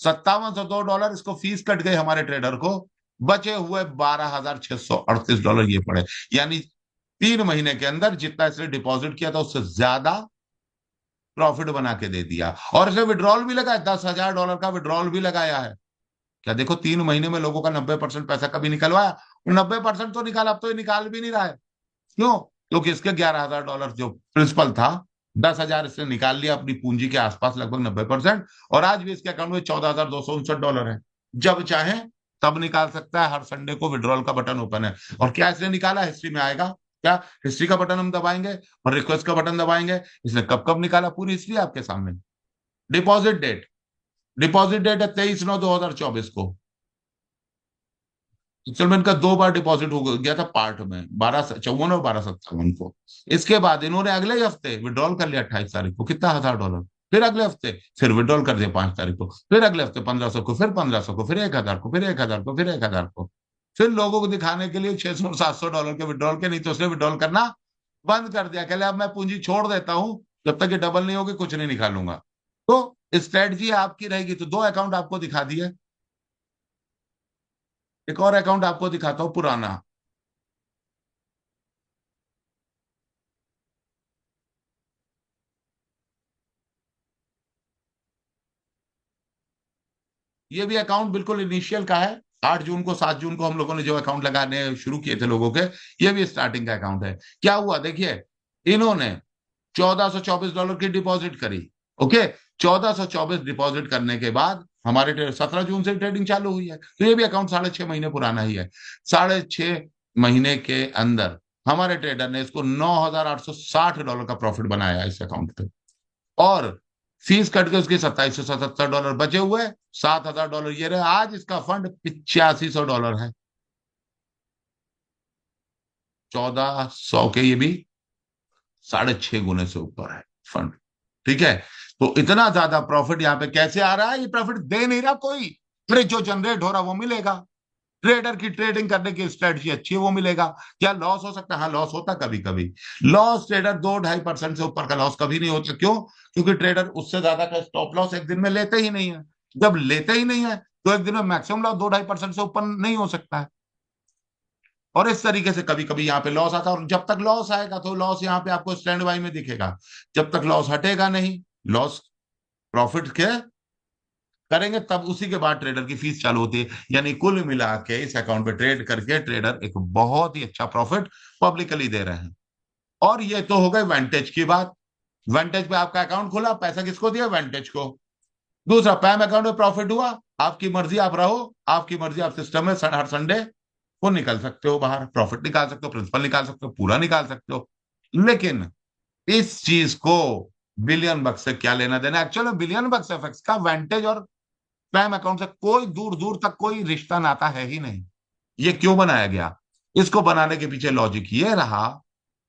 A: $5702 इसको फीस कट गई हमारे ट्रेडर को, बचे हुए $12,638 ये पड़े। यानी 3 महीने के अंदर जितना इसने डिपॉजिट किया था उससे ज्यादा प्रॉफिट बना के दे दिया। और इसने विड्रॉल भी लगाया, $10,000 का विड्रॉल भी लगाया है। क्या देखो, 3 महीने में लोगों का 90% पैसा कभी निकलवाया, 90% तो निकाला, अब तो ये निकाल भी नहीं रहा है। क्यों? क्योंकि इसके $11,000 जो प्रिंसिपल था, 10,000 इसने निकाल लिया अपनी पूंजी के आसपास, लगभग 90%। और आज भी इसके अकाउंट में $14,259 है। जब चाहे तब निकाल सकता है, हर संडे को विड्रॉल का बटन ओपन है। और क्या इसने निकाला हिस्ट्री में आएगा। क्या हिस्ट्री का बटन हम दबाएंगे और रिक्वेस्ट का बटन दबाएंगे, इसने कब कब निकाला पूरी हिस्ट्री आपके सामने। डिपॉजिट डेट, डिपॉजिट डेट है 23/9/2024 को। इंस्टॉलमेंट का 2 बार डिपॉजिट हो गया था पार्ट में, 1254 और 1257 को। इसके बाद इन्होंने अगले ही हफ्ते विड्रॉल कर लिया 28 तारीख को, कितना $1,000। फिर अगले हफ्ते फिर विड्रॉल कर दिया 5 तारीख को, फिर अगले हफ्ते 1,500 को, फिर 1,500 को, फिर 1,000 को, फिर 1,000 को, फिर 1,000 को। फिर लोगों को दिखाने के लिए $600-700 के विड्रॉल के, नहीं तो उसने विड्रॉल करना बंद कर दिया। कहले अब मैं पूंजी छोड़ देता हूं, जब तक ये डबल नहीं होगी कुछ नहीं निकालूंगा। तो स्ट्रेटजी आपकी रहेगी। तो 2 अकाउंट आपको दिखा दिए, एक और अकाउंट आपको दिखाता हूं पुराना। ये भी अकाउंट बिल्कुल इनिशियल का है। 8 जून को, 7 जून को हम लोगों ने जो अकाउंट लगाने शुरू किए थे लोगों के, ये भी स्टार्टिंग का अकाउंट है। क्या हुआ देखिए, इन्होंने $1,424 की डिपॉजिट करी। ओके, 1,424 डिपॉजिट करने के बाद हमारे 17 जून से ट्रेडिंग चालू हुई है, तो ये भी अकाउंट 6.5 महीने पुराना ही है। 6.5 महीने के अंदर हमारे ट्रेडर ने इसको $9,860 का प्रॉफिट बनाया इस अकाउंट पे। और फीस कट के उसके $2,770 बचे हुए, $7,000 ये रहे। आज इसका फंड $8,500 है। 1,400 के ये भी 6.5 गुने से ऊपर है फंड, ठीक है। तो इतना ज्यादा प्रॉफिट यहाँ पे कैसे आ रहा है? ये प्रॉफिट दे नहीं रहा कोई, अरे जो जनरेट हो रहा वो मिलेगा। ट्रेडर की ट्रेडिंग करने की स्ट्रेटजी अच्छी है वो मिलेगा। क्या लॉस हो सकता है? हाँ लॉस होता कभी कभी। लॉस ट्रेडर 2-2.5% से ऊपर का लॉस कभी नहीं होता। क्यों? क्योंकि ट्रेडर उससे ज्यादा का स्टॉप लॉस एक दिन में लेते ही नहीं है। जब लेते ही नहीं है तो एक दिन में मैक्सिमम लॉस 2-2.5% से ऊपर नहीं हो सकता है। और इस तरीके से कभी कभी यहाँ पे लॉस आता है, और जब तक लॉस आएगा तो लॉस यहाँ पे आपको स्टैंड बाई में दिखेगा। जब तक लॉस हटेगा नहीं, लॉस प्रॉफिट के करेंगे तब उसी के बाद ट्रेडर की फीस चालू होती है। यानी कुल मिला के इस अकाउंट पे ट्रेड करके ट्रेडर एक बहुत ही अच्छा प्रॉफिट पब्लिकली दे रहे हैं। और ये तो हो गई वेंटेज की बात। वेंटेज पे आपका अकाउंट खुला, पैसा किसको दिया? वेंटेज को। दूसरा, पैम अकाउंट में प्रॉफिट हुआ, आपकी मर्जी, आप रहो, आपकी मर्जी, आप सिस्टम में हर संडे को निकल सकते हो बाहर, प्रॉफिट निकाल सकते हो, प्रिंसिपल निकाल सकते हो, पूरा निकाल सकते हो। लेकिन इस चीज को बिलियन बक्स से क्या लेना देना? एक्चुअली बिलियन बक्स एफएक्स का वेंटेज और स्पैम अकाउंट से कोई दूर दूर तक कोई रिश्ता नाता है ही नहीं। ये क्यों बनाया गया? इसको बनाने के पीछे लॉजिक ये रहा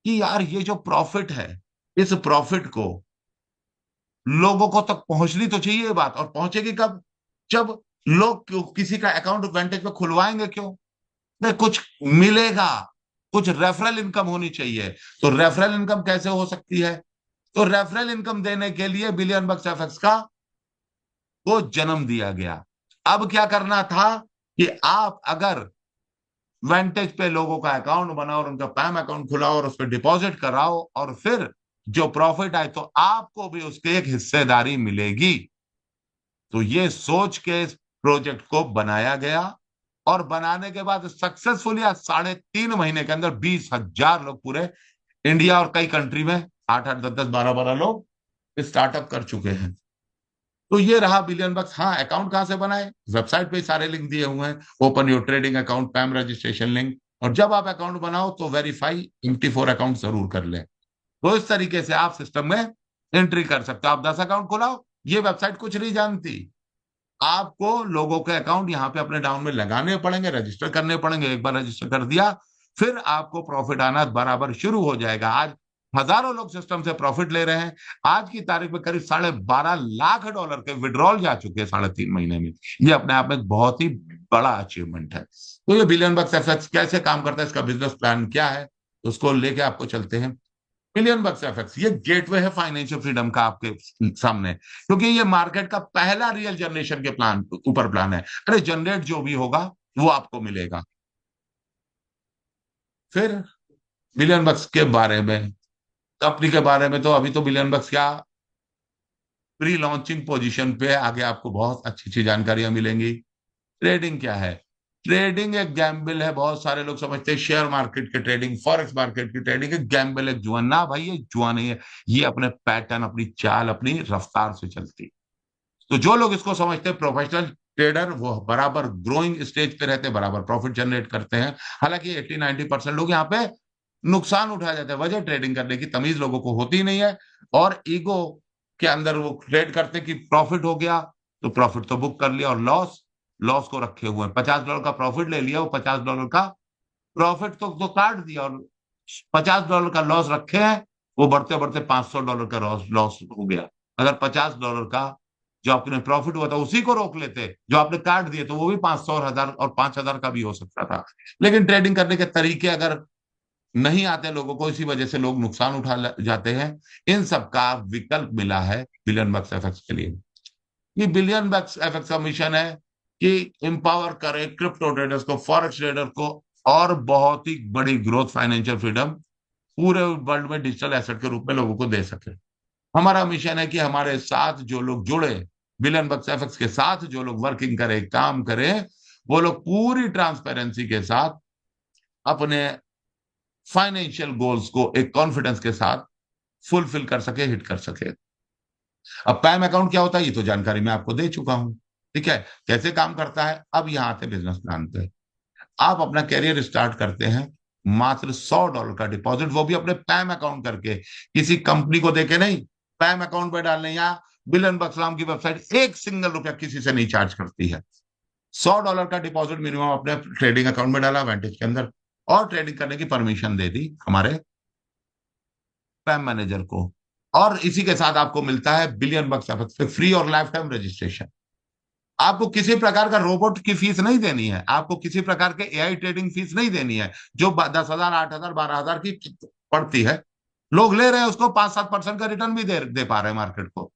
A: कि यार ये जो प्रॉफिट है, इस प्रॉफिट को लोगों को तक पहुंचनी तो चाहिए ये बात। और पहुंचेगी कब? जब लोग किसी का अकाउंट वेंटेज पे खुलवाएंगे। क्यों? नहीं, कुछ मिलेगा, कुछ रेफरल इनकम होनी चाहिए। तो रेफरल इनकम कैसे हो सकती है? तो रेफरल इनकम देने के लिए बिलियन बक्स एफएक्स का को जन्म दिया गया। अब क्या करना था कि आप अगर वेंटेज पे लोगों का अकाउंट बनाओ और उनका पैम अकाउंट खुलाओ और उस पर डिपॉजिट कराओ, और फिर जो प्रॉफिट आए तो आपको भी उसके एक हिस्सेदारी मिलेगी। तो ये सोच के इस प्रोजेक्ट को बनाया गया। और बनाने के बाद सक्सेसफुली आज 3.5 महीने के अंदर 20,000 लोग पूरे इंडिया और कई कंट्री में, 8-8, 10-10, 12-12 लोग स्टार्टअप कर चुके हैं। तो ये रहा बिलियन बक्स। हाँ, अकाउंट कहां से बनाए? वेबसाइट पे सारे लिंक दिए हुए हैं। Open your trading account, पैम registration link. और जब आप अकाउंट बनाओ तो वेरीफाई MT4 अकाउंट जरूर कर लें। तो इस तरीके से आप सिस्टम में एंट्री कर सकते हो। आप 10 अकाउंट खुलाओ, ये वेबसाइट कुछ नहीं जानती। आपको लोगों के अकाउंट यहाँ पे अपने डाउन में लगाने पड़ेंगे, रजिस्टर करने पड़ेंगे। एक बार रजिस्टर कर दिया, फिर आपको प्रॉफिट आना बराबर शुरू हो जाएगा। आज हजारों लोग सिस्टम से प्रॉफिट ले रहे हैं। आज की तारीख में करीब $12.5 लाख के विड्रॉल जा चुके हैं 3.5 महीने में। ये अपने आप में एक बहुत ही बड़ा अचीवमेंट है। तो ये बिलियन बक्स एफएक्स कैसे काम करता है, इसका बिजनेस प्लान क्या है, उसको लेके आपको चलते हैं। मिलियन बक्स एफएक्स ये गेटवे है फाइनेंशियल फ्रीडम का आपके सामने, क्योंकि ये मार्केट का पहला रियल जनरेशन के प्लान ऊपर प्लान है। अरे जनरेट जो भी होगा वो आपको मिलेगा। फिर बिलियन बक्स के बारे में, कंपनी के बारे में, तो अभी तो बिलियन बक्स क्या प्री लॉन्चिंग पोजीशन पे है। आगे आपको बहुत अच्छी अच्छी जानकारियां मिलेंगी। ट्रेडिंग क्या है? ट्रेडिंग एक गैम्बल है। बहुत सारे लोग समझते हैं शेयर मार्केट की ट्रेडिंग, फॉरेक्स मार्केट की ट्रेडिंग एक गैम्बल, एक जुआ। ना भाई, ये जुआ नहीं है। ये अपने पैटर्न, अपनी चाल, अपनी रफ्तार से चलती है। तो जो लोग इसको समझते हैं प्रोफेशनल ट्रेडर, वो बराबर ग्रोइंग स्टेज पे रहते हैं, बराबर प्रॉफिट जनरेट करते हैं। हालांकि 80-90% लोग यहाँ पे नुकसान उठा जाते हैं। वजह ट्रेडिंग करने की तमीज लोगों को होती नहीं है, और ईगो के अंदर वो ट्रेड करते हैं कि प्रॉफिट हो गया तो प्रॉफिट तो बुक कर लिया, और लॉस, लॉस को रखे हुए हैं। $50 का प्रॉफिट ले लिया, वो $50 का प्रॉफिट तो काट दिया, और $50 का लॉस रखे हैं, वो बढ़ते बढ़ते $500 का लॉस लॉस हो गया। अगर $50 का जो आपने प्रॉफिट हुआ था उसी को रोक लेते, जो आपने काट दिए, तो वो भी 500 और 1000 और 5000 का भी हो सकता था। लेकिन ट्रेडिंग करने के तरीके अगर नहीं आते लोगों को, इसी वजह से लोग नुकसान उठा जाते हैं। इन सब का विकल्प मिला है बिलियन बक्स एफएक्स के लिए। ये बिलियन बक्स एफएक्स का मिशन है कि एम्पावर करे क्रिप्टो ट्रेडर्स को, फॉरेक्स ट्रेडर को, और बहुत ही बड़ी ग्रोथ, फाइनेंशियल फ्रीडम पूरे वर्ल्ड में डिजिटल एसेट के रूप में लोगों को दे सके। हमारा मिशन है कि हमारे साथ जो लोग जुड़े, बिलियन बक्स एफएक्स के साथ जो लोग वर्किंग करें, काम करें, वो लोग पूरी ट्रांसपेरेंसी के साथ अपने फाइनेंशियल गोल्स को एक कॉन्फिडेंस के साथ फुलफिल कर सके, हिट कर सके। अब पैम अकाउंट क्या होता है ये तो जानकारी मैं आपको दे चुका हूं। ठीक है, कैसे काम करता है? अब यहां आते बिजनेस प्लान पे। आप अपना कैरियर स्टार्ट करते हैं मात्र $100 का डिपॉजिट, वो भी अपने पैम अकाउंट करके, किसी कंपनी को देके नहीं। पैम अकाउंट पे डालने, या बिलन बक्सराम की वेबसाइट एक सिंगल रुपया किसी से नहीं चार्ज करती है। $100 का डिपॉजिट मिनिमम अपने ट्रेडिंग अकाउंट में डाला वेंटेज के अंदर, और ट्रेडिंग करने की परमिशन दे दी हमारे पैम मैनेजर को। और इसी के साथ आपको मिलता है बिलियन बक्स फ्री और लाइफ टाइम रजिस्ट्रेशन। आपको किसी प्रकार का रोबोट की फीस नहीं देनी है, आपको किसी प्रकार के एआई ट्रेडिंग फीस नहीं देनी है, जो 10,000, 8,000, 12,000 की पड़ती है। लोग ले रहे हैं उसको, 5-7% का रिटर्न भी दे पा रहे हैं मार्केट को।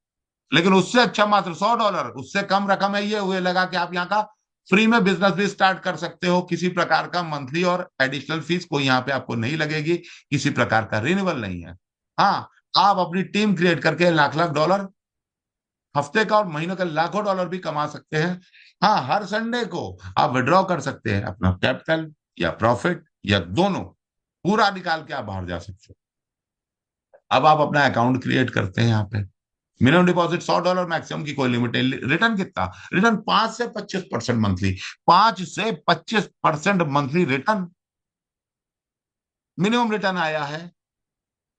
A: लेकिन उससे अच्छा मात्र $100, उससे कम रकम है, ये हुए लगा कि आप यहाँ का फ्री में बिजनेस भी स्टार्ट कर सकते हो। किसी प्रकार का मंथली और एडिशनल फीस कोई यहाँ पे आपको नहीं लगेगी, किसी प्रकार का रिन्यूअल नहीं है। हाँ, आप अपनी टीम क्रिएट करके लाख लाख डॉलर, हफ्ते का और महीनों का लाखों डॉलर भी कमा सकते हैं। हाँ, हर संडे को आप विड्रॉ कर सकते हैं अपना कैपिटल या प्रॉफिट या दोनों, पूरा निकाल के आप बाहर जा सकते हो। अब आप अपना अकाउंट क्रिएट करते हैं यहाँ पे। मिनिमम डिपॉजिट $100, मैक्सिमम की कोई लिमिट नहीं। रिटर्न कितना? रिटर्न 5 से 25% मंथली। 5 से 25% मंथली रिटर्न। मिनिमम रिटर्न आया है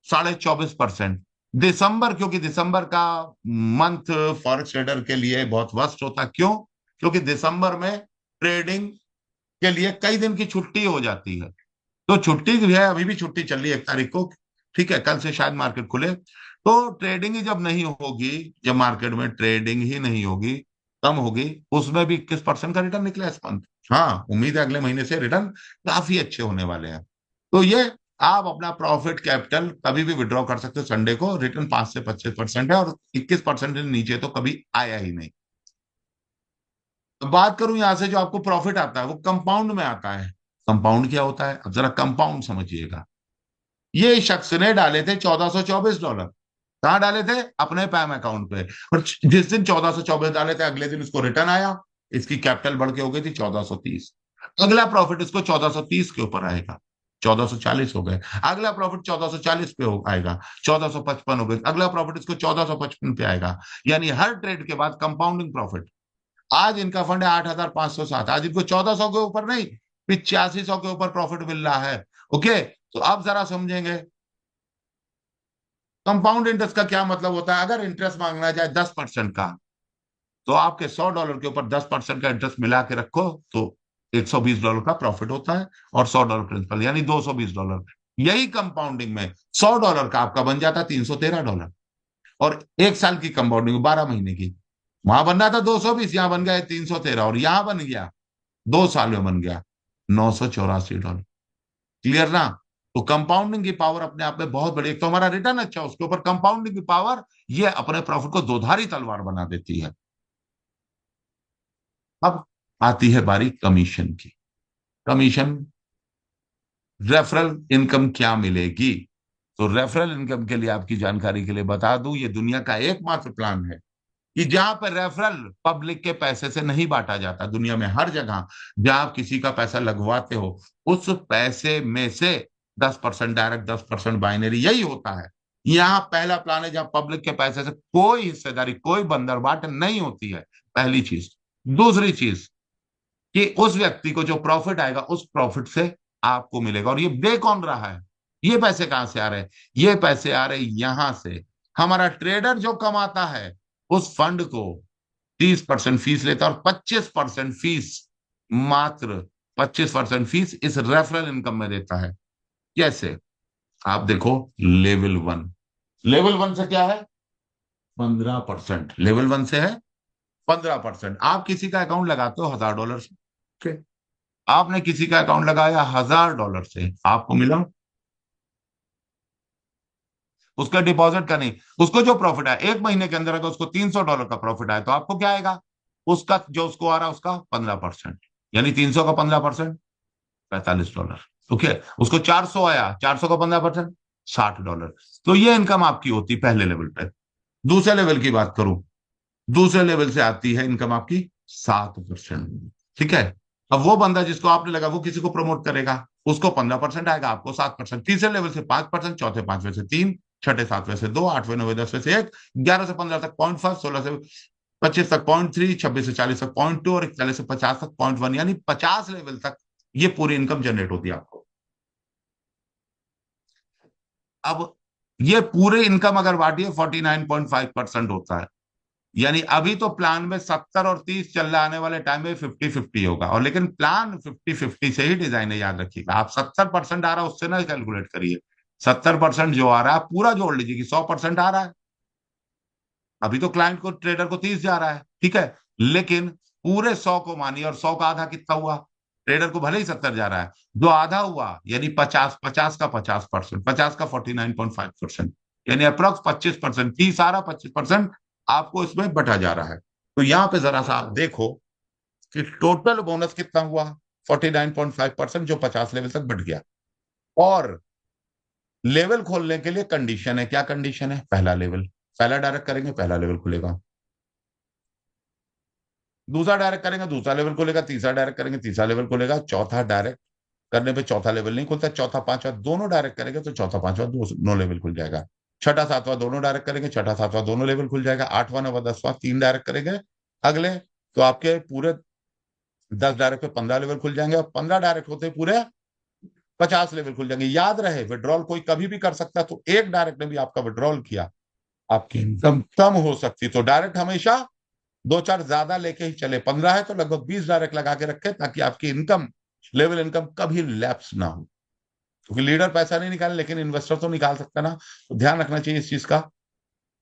A: 24.5%। दिसंबर, क्योंकि दिसंबर का मंथ फॉरेक्स ट्रेडर के लिए बहुत वर्स्ट होता, क्यों? क्योंकि दिसंबर में ट्रेडिंग के लिए कई दिन की छुट्टी हो जाती है। तो छुट्टी भी है, अभी भी छुट्टी चल रही है 1 तारीख को। ठीक है, कल से शायद मार्केट खुले। तो ट्रेडिंग ही जब नहीं होगी, जब मार्केट में ट्रेडिंग ही नहीं होगी, कम होगी, उसमें भी 21% का रिटर्न निकला इस मंथ। हाँ, उम्मीद है अगले महीने से रिटर्न काफी अच्छे होने वाले हैं। तो ये, आप अपना प्रॉफिट कैपिटल कभी भी विड्रॉ कर सकते हो संडे को। रिटर्न 5 से 25% है, और 21% से नीचे तो कभी आया ही नहीं। तो बात करूं यहां से, जो आपको प्रॉफिट आता है वो कंपाउंड में आता है। कंपाउंड क्या होता है? अब जरा कंपाउंड समझिएगा। ये शख्स ने डाले थे $1,424। कहाँ डाले थे? अपने पैम अकाउंट पे। और जिस दिन 1424 डाले थे, अगले दिन उसको रिटर्न आया। इसकी कैपिटल बढ़ के हो गई थी 1430। अगला प्रॉफिट इसको 1430 के ऊपर आएगा, 1440 हो गए। अगला प्रॉफिट 1440 पे हो आएगा, 1455 हो गए। अगला प्रॉफिट इसको 1455 पे आएगा। यानी हर ट्रेड के बाद कंपाउंडिंग प्रॉफिट। आज इनका फंड है 8,507, आज इनको 1400 के ऊपर नहीं, 8500 के ऊपर प्रॉफिट मिल रहा है। ओके, तो अब जरा समझेंगे कंपाउंड इंटरेस्ट का क्या मतलब होता है। अगर इंटरेस्ट मांगना जाए 10% का, तो आपके $100 के ऊपर 10% का इंटरेस्ट मिला के रखो, तो $120 का प्रॉफिट होता है, और $100 प्रिंसिपल, यानी $220। यही कंपाउंडिंग में $100 का आपका बन जाता $313। और 1 साल की कंपाउंडिंग, 12 महीने की। वहां बनना था 220, यहां बन गया 313, और यहां बन गया 2 साल में बन गया $984। क्लियर ना? तो कंपाउंडिंग की पावर अपने आप में बहुत बड़ी। एक तो हमारा रिटर्न अच्छा, उसके ऊपर कंपाउंडिंग की पावर, ये अपने प्रॉफिट को दोधारी तलवार बना देती है। अब आती है बारी कमीशन की। कमीशन, रेफरल इनकम क्या मिलेगी? तो रेफरल इनकम के लिए आपकी जानकारी के लिए बता दूं, ये दुनिया का एकमात्र प्लान है कि जहां पर रेफरल पब्लिक के पैसे से नहीं बांटा जाता। दुनिया में हर जगह जहां आप किसी का पैसा लगवाते हो, उस पैसे में से 10% डायरेक्ट, 10% बाइनरी, यही होता है। यहाँ पहला प्लान है जहां पब्लिक के पैसे से कोई हिस्सेदारी, कोई बंदरबाट नहीं होती है। पहली चीज। दूसरी चीज, कि उस व्यक्ति को जो प्रॉफिट आएगा, उस प्रॉफिट से आपको मिलेगा। और ये दे कौन रहा है? ये पैसे कहां से आ रहे हैं? ये पैसे आ रहे हैं यहां से। हमारा ट्रेडर जो कमाता है, उस फंड को 30% फीस लेता है, और 25% फीस, मात्र 25% फीस इस रेफरल इनकम में देता है। कैसे? आप देखो, लेवल 1। लेवल 1 से क्या है? 15%। लेवल 1 से है 15%। आप किसी का अकाउंट लगाते हो $1,000 से। okay? आपने किसी का अकाउंट लगाया $1,000 से, आपको मिला, उसका डिपॉजिट का नहीं, उसको जो प्रॉफिट आया 1 महीने के अंदर, अगर उसको $300 का प्रॉफिट आया, तो आपको क्या आएगा? उसका जो उसको आ रहा है उसका 15%, यानी 300 का 15%, $45। ओके, उसको 400 आया, 400 का 15%, $60। तो ये इनकम आपकी होती पहले लेवल पे। दूसरे लेवल की बात करूं, दूसरे लेवल से आती है इनकम आपकी 7%। ठीक है, अब वो बंदा जिसको आपने लगा, वो किसी को प्रमोट करेगा, उसको 15% आएगा, आपको 7%। तीसरे लेवल से 5%, चौथे पांचवे से 3, छठे सातवें से 2, आठवें नौवें दसवें से 1, 11 से 15 तक 0.5, 16 से 25 तक 0.3, 26 से 40 तक 0.2, और 41 से 50 तक 0.1, यानी 50 लेवल तक ये पूरी इनकम जनरेट होती है आपको। अब ये पूरे इनकम अगर बांटिए 49.5% होता है। यानी अभी तो प्लान में 70 और 30 चल रहा, आने वाले टाइम में 50-50 होगा। और लेकिन प्लान 50-50 से ही डिजाइन है, याद रखिएगा। आप 70% आ रहा है उससे ना कैलकुलेट करिए। 70% जो आ रहा है पूरा जोड़ लीजिए कि 100% आ रहा है। अभी तो क्लाइंट को, ट्रेडर को 30 जा रहा है, ठीक है, लेकिन पूरे 100 को मानिए, और 100 का आधा कितना हुआ? ट्रेडर को भले ही 70 जा रहा है, जो आधा हुआ यानी 50, 50 का 50%, 50 का 49.5%, यानी अप्रोक्स 25%, की सारा 25% आपको इसमें बटा जा रहा है। तो यहां पे जरा सा आप देखो कि टोटल बोनस कितना हुआ, 49.5%, जो 50 लेवल तक बढ़ गया। और लेवल खोलने के लिए कंडीशन है, क्या कंडीशन है? पहला लेवल, पहला डायरेक्ट करेंगे पहला लेवल खुलेगा, दूसरा डायरेक्ट करेंगे दूसरा लेवल खुलेगा, तीसरा डायरेक्ट करेंगे तीसरा लेवल खुलेगा, चौथा डायरेक्ट करने पे चौथा लेवल नहीं खुलता, चौथा पांचवा दोनों डायरेक्ट करेंगे तो चौथा पांचवा दोनों लेवल खुल जाएगा, छठा सातवां दोनों डायरेक्ट करेंगे, छठा सातवां दोनों लेवल खुल जाएगा, आठवां नवा दसवां तीन डायरेक्ट करेंगे अगले, तो आपके पूरे 10 डायरेक्ट पे 15 लेवल खुल जाएंगे, और 15 डायरेक्ट होते पूरे 50 लेवल खुल जाएंगे। याद रहे विड्रॉल कोई कभी भी कर सकता है, तो एक डायरेक्ट ने भी आपका विड्रॉल किया, आपकी इनकम कम हो सकती, तो डायरेक्ट हमेशा दो चार ज्यादा लेके ही चले, 15 है तो लगभग 20 डायरेक्ट लगा के रखे, ताकि आपकी इनकम, लेवल इनकम कभी लैप्स ना हो, क्योंकि लीडर पैसा नहीं निकाले लेकिन इन्वेस्टर तो निकाल सकता ना, तो ध्यान रखना चाहिए इस चीज का।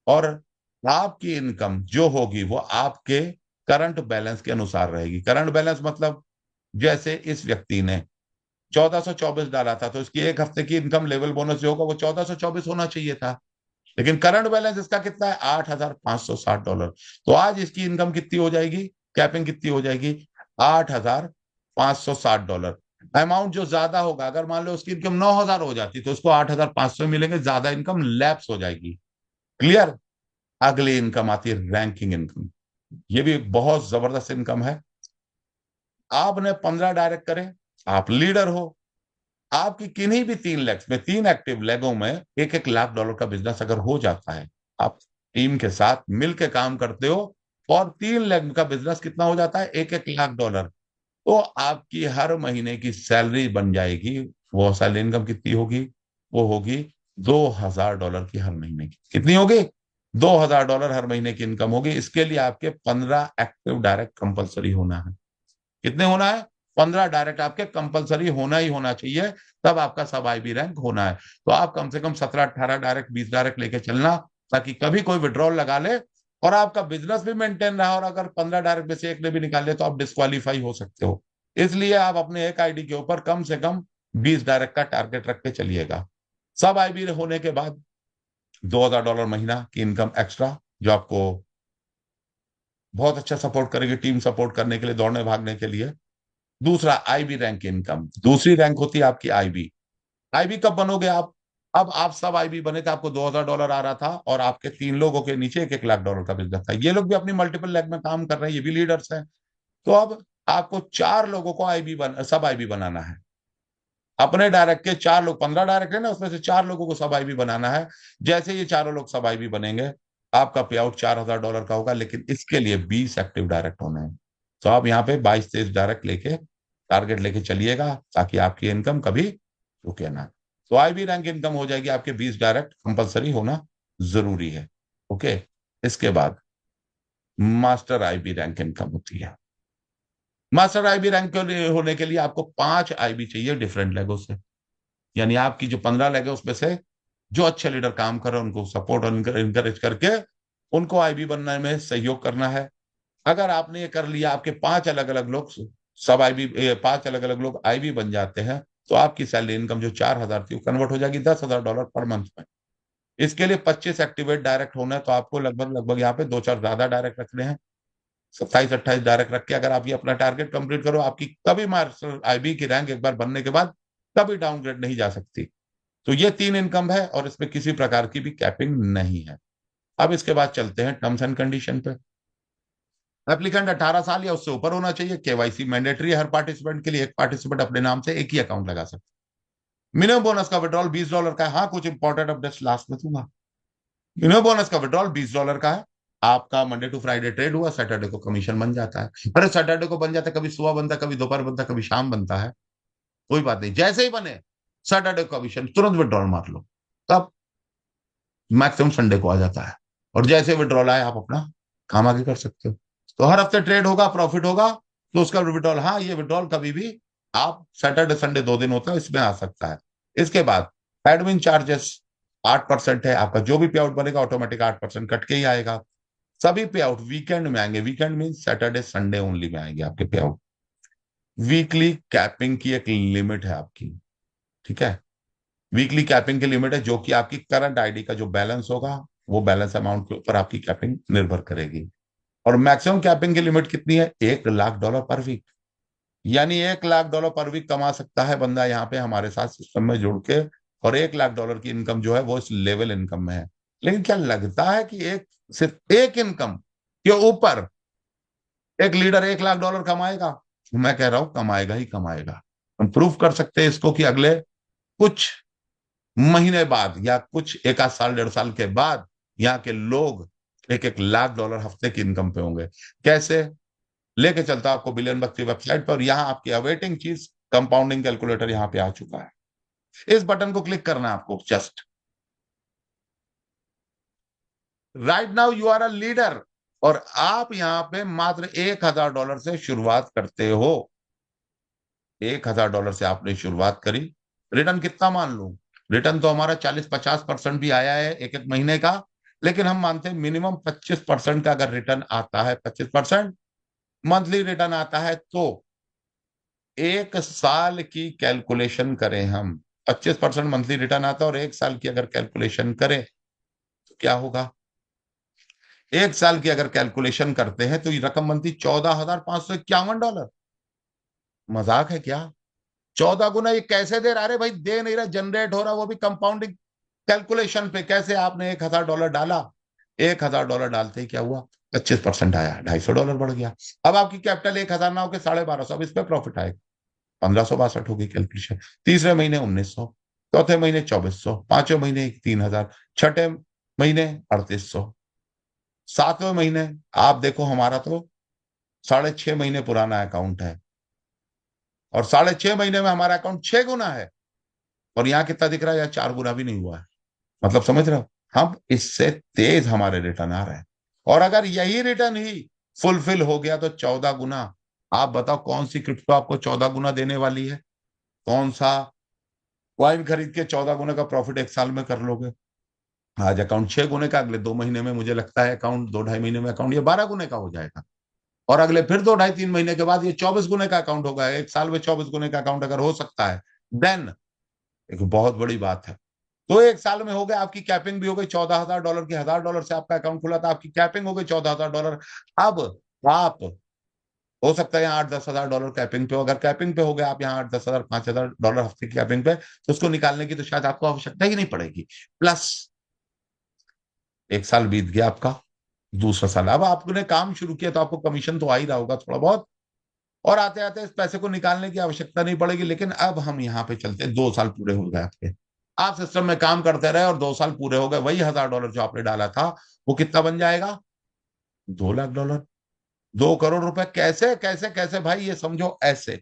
A: और आपकी इनकम जो होगी वो आपके करंट बैलेंस के अनुसार रहेगी। करंट बैलेंस मतलब, जैसे इस व्यक्ति ने 1424 डाला था, तो इसकी एक हफ्ते की इनकम लेवल बोनस जो होगा वो 1424 होना चाहिए था, लेकिन करंट बैलेंस इसका कितना है? $8,560। तो आज इसकी इनकम कितनी हो जाएगी, कैपिंग कितनी हो जाएगी? $8,560। अमाउंट जो ज्यादा होगा, अगर मान लो उसकी इनकम 9,000 हो जाती तो उसको 8,500 मिलेंगे, ज्यादा इनकम लैप्स हो जाएगी। क्लियर? अगली इनकम आती है रैंकिंग इनकम। ये भी एक बहुत जबरदस्त इनकम है। आपने 15 डायरेक्ट करे, आप लीडर हो, आपकी किन्हीं भी 3 लेग्स में, 3 एक्टिव लेगों में $1,00,000 का बिजनेस अगर हो जाता है, आप टीम के साथ मिलकर काम करते हो, और 3 लेग का बिजनेस कितना हो जाता है? $1,00,000। तो आपकी हर महीने की सैलरी बन जाएगी, वो सैलरी इनकम कितनी होगी? वो होगी $2,000 की हर महीने की। कितनी होगी? $2,000 हर महीने की इनकम होगी। इसके लिए आपके 15 एक्टिव डायरेक्ट कंपलसरी होना है। कितने होना है? 15 डायरेक्ट आपके कंपलसरी होना ही होना चाहिए, तब आपका सब आईबी रैंक होना है। तो आप कम से कम 17-18 डायरेक्ट, 20 डायरेक्ट लेके चलना, ताकि कभी कोई विड्रॉल लगा ले और आपका बिजनेस भी मेंटेन रहा, और अगर 15 डायरेक्ट में से एक ने भी निकाल लिया तो आप डिस्क्वालीफाई हो सकते हो। इसलिए आप अपने एक आईडी के ऊपर कम से कम 20 डायरेक्ट का टारगेट रख के चलिएगा। सब आईबी होने के बाद $2,000 महीना की इनकम एक्स्ट्रा, जो आपको बहुत अच्छा सपोर्ट करेगी टीम सपोर्ट करने के लिए, दौड़ने भागने के लिए। दूसरा, आईबी रैंक इनकम, दूसरी रैंक होती है आपकी आईबी। आईबी कब बनोगे आप? अब आप सब आईबी बने थे, आपको $2,000 आ रहा था, और आपके 3 लोगों के नीचे $1,00,000 का बिजनेस था, ये लोग भी अपनी मल्टीपल लेग में काम कर रहे हैं, ये भी लीडर्स हैं। तो अब आपको 4 लोगों को सब आईबी बनाना है। अपने डायरेक्ट के 4 लोग, 15 डायरेक्ट है ना, उसमें से 4 लोगों को सब आईबी बनाना है। जैसे ये चारों लोग सब आईबी बनेंगे, आपका पे आउट $4,000 का होगा, लेकिन इसके लिए 20 एक्टिव डायरेक्ट होने हैं। तो आप यहाँ पे 22-23 डायरेक्ट लेके टारगेट लेके चलिएगा, ताकि आपकी इनकम कभी रुके ना। तो आईबी रैंक इनकम हो जाएगी आपके 20 डायरेक्ट कंपलसरी होना जरूरी है। ओके। इसके बाद मास्टर आईबी रैंक इनकम होती है। मास्टर आईबी रैंक के लिए होने के लिए आपको 5 आईबी चाहिए डिफरेंट लेगों से, यानी आपकी जो 15 लेग है उसमें से जो अच्छे लीडर काम कर रहे हैं उनको सपोर्ट और इनकरेज करके उनको आईबी बनने में सहयोग करना है। अगर आपने ये कर लिया, आपके 5 अलग अलग लोग आईबी बन जाते हैं, तो आपकी सैलरी इनकम जो 4,000 थी वो कन्वर्ट हो जाएगी $10,000 पर मंथ में। इसके लिए 25 एक्टिवेट डायरेक्ट होना है, तो आपको लगभग लगभग यहाँ पे 2-4 ज्यादा डायरेक्ट रखने हैं, 27-28 डायरेक्ट रख के अगर आप ये अपना टारगेट कंप्लीट करो, आपकी कभी मास्टर आईबी की रैंक एक बार बनने के बाद कभी डाउनग्रेड नहीं जा सकती। तो ये 3 इनकम है, और इसमें किसी प्रकार की भी कैपिंग नहीं है। अब इसके बाद चलते हैं टर्म्स एंड कंडीशन पे। एप्लीकेंट 18 साल या उससे ऊपर होना चाहिए, केवाईसी मैंडेटरी है हर पार्टिसिपेंट के लिए, एक पार्टिसिपेंट अपने नाम से एक ही अकाउंट लगा सकते हैं। मिनिमम बोनस का विड्रॉल $20 का है। हाँ, कुछ इंपॉर्टेंट अपडेट्स लास्ट में दूंगा। मिनिमम बोनस का विड्रॉल $20 का है। आपका मंडे टू फ्राइडे ट्रेड हुआ, सैटरडे को कमीशन बन जाता है। अरे सैटरडे को बन जाता है, कभी सुबह बनता है, कभी दोपहर बनता है, कभी शाम बनता है, कोई बात नहीं, जैसे ही बने सैटरडे को कमीशन तुरंत विड्रॉल मार लो, तब मैक्सिमम संडे को आ जाता है, और जैसे विड्रॉल आए आप अपना काम आगे कर सकते हो। तो हर हफ्ते ट्रेड होगा, प्रॉफिट होगा, तो उसका विड्रॉल, हाँ ये विड्रॉल कभी भी आप सैटरडे संडे 2 दिन होता है, इसमें आ सकता है। इसके बाद एडमिन चार्जेस 8% है, आपका जो भी पे आउट बनेगा ऑटोमेटिक 8% कट के ही आएगा। सभी पे आउट वीकेंड में आएंगे। Weekend mean Saturday Sunday only में आएंगे आपके पे आउट। वीकली कैपिंग की एक लिमिट है आपकी, ठीक है। वीकली कैपिंग की लिमिट है, जो कि आपकी करंट आईडी का जो बैलेंस होगा, वो बैलेंस अमाउंट के ऊपर आपकी कैपिंग निर्भर करेगी। और मैक्सिमम कैपिंग की लिमिट कितनी है? $1 लाख पर वीक। यानी $1 लाख पर वीक कमा सकता है बंदा यहाँ पे हमारे साथ सिस्टम में जुड़ के। और $1 लाख की इनकम जो है वो इस लेवल इनकम में है। लेकिन क्या लगता है कि एक, सिर्फ एक इनकम के ऊपर एक लीडर $1 लाख कमाएगा? मैं कह रहा हूं कमाएगा ही कमाएगा। हम प्रूफ कर सकते हैं इसको कि अगले कुछ महीने बाद या कुछ एक आध साल डेढ़ साल के बाद यहाँ के लोग $1 1 लाख हफ्ते की इनकम पे होंगे। कैसे? लेके चलता हूं आपको बिलियन बक्स की वेबसाइट पर, और यहाँ आपकी अवेटिंग चीज कंपाउंडिंग कैलकुलेटर यहाँ पे आ चुका है। इस बटन को क्लिक करना है आपको just. Right now you are a leader, और आप यहाँ पे मात्र $1,000 से शुरुआत करते हो। $1,000 से आपने शुरुआत करी। रिटर्न कितना मान लूं? रिटर्न तो हमारा 40-50% भी आया है एक एक महीने का। लेकिन हम मानते हैं मिनिमम 25% का अगर रिटर्न आता है, 25% मंथली रिटर्न आता है, तो एक साल की कैलकुलेशन करें हम, 25% मंथली रिटर्न आता है और एक साल की अगर कैलकुलेशन करें तो क्या होगा? एक साल की अगर कैलकुलेशन करते हैं तो ये रकम बनती $14,551। मजाक है क्या? 14 गुना ये कैसे दे रहा? अरे भाई दे नहीं रहा, जनरेट हो रहा, वो भी कंपाउंडिंग कैलकुलेशन पे। कैसे? आपने $1,000 डाला, $1,000 डालते ही क्या हुआ? 25% आया, $250 बढ़ गया। अब आपकी कैपिटल 1,000 ना होकर 1250, अब इस पे प्रॉफिट आएगा। 1562 होगी कैलकुलेशन। तीसरे महीने 1900, चौथे महीने 2400, पांचवें महीने 3000, छठे महीने 3800, सातवें महीने, आप देखो हमारा तो 6.5 महीने पुराना अकाउंट है, और 6.5 महीने में हमारा अकाउंट 6 गुना है। और यहाँ कितना दिख रहा है? यहाँ 4 गुना भी नहीं हुआ है। मतलब समझ रहे हो? हम इससे तेज हमारे रिटर्न आ रहे हैं। और अगर यही रिटर्न ही फुलफिल हो गया तो 14 गुना। आप बताओ कौन सी क्रिप्टो आपको 14 गुना देने वाली है? कौन सा कॉइन खरीद के 14 गुना का प्रॉफिट एक साल में कर लोगे? आज अकाउंट 6 गुने का, अगले 2 महीने में मुझे लगता है अकाउंट, 2 ढाई महीने में अकाउंट ये 12 गुने का हो जाएगा। और अगले फिर 2 ढाई 3 महीने के बाद ये 24 गुने का अकाउंट होगा। एक साल में 24 गुने का अकाउंट अगर हो सकता है, देन एक बहुत बड़ी बात है। तो एक साल में हो गया, आपकी कैपिंग भी हो गई $14,000 की। $1,000 से आपका अकाउंट खुला था, आपकी कैपिंग हो गई $14,000। अब आप, हो सकता है यहाँ $8-10 हजार कैपिंग पे हो। अगर कैपिंग पे हो गया आप यहाँ 8-10 हजार, $5,000 हफ्ते की कैपिंग पे, तो उसको निकालने की तो शायद आपको आवश्यकता ही नहीं पड़ेगी। प्लस एक साल बीत गया आपका, दूसरा साल, अब आपने काम शुरू किया तो आपको कमीशन तो आ ही रहा होगा थोड़ा बहुत, और आते आते इस पैसे को निकालने की आवश्यकता नहीं पड़ेगी। लेकिन अब हम यहाँ पे चलते हैं, 2 साल पूरे हो गए आपके, आप सिस्टम में काम करते रहे और 2 साल पूरे हो गए, वही $1,000 जो आपने डाला था वो कितना बन जाएगा? $2 लाख। $2 करोड़। कैसे कैसे कैसे भाई, ये समझो ऐसे।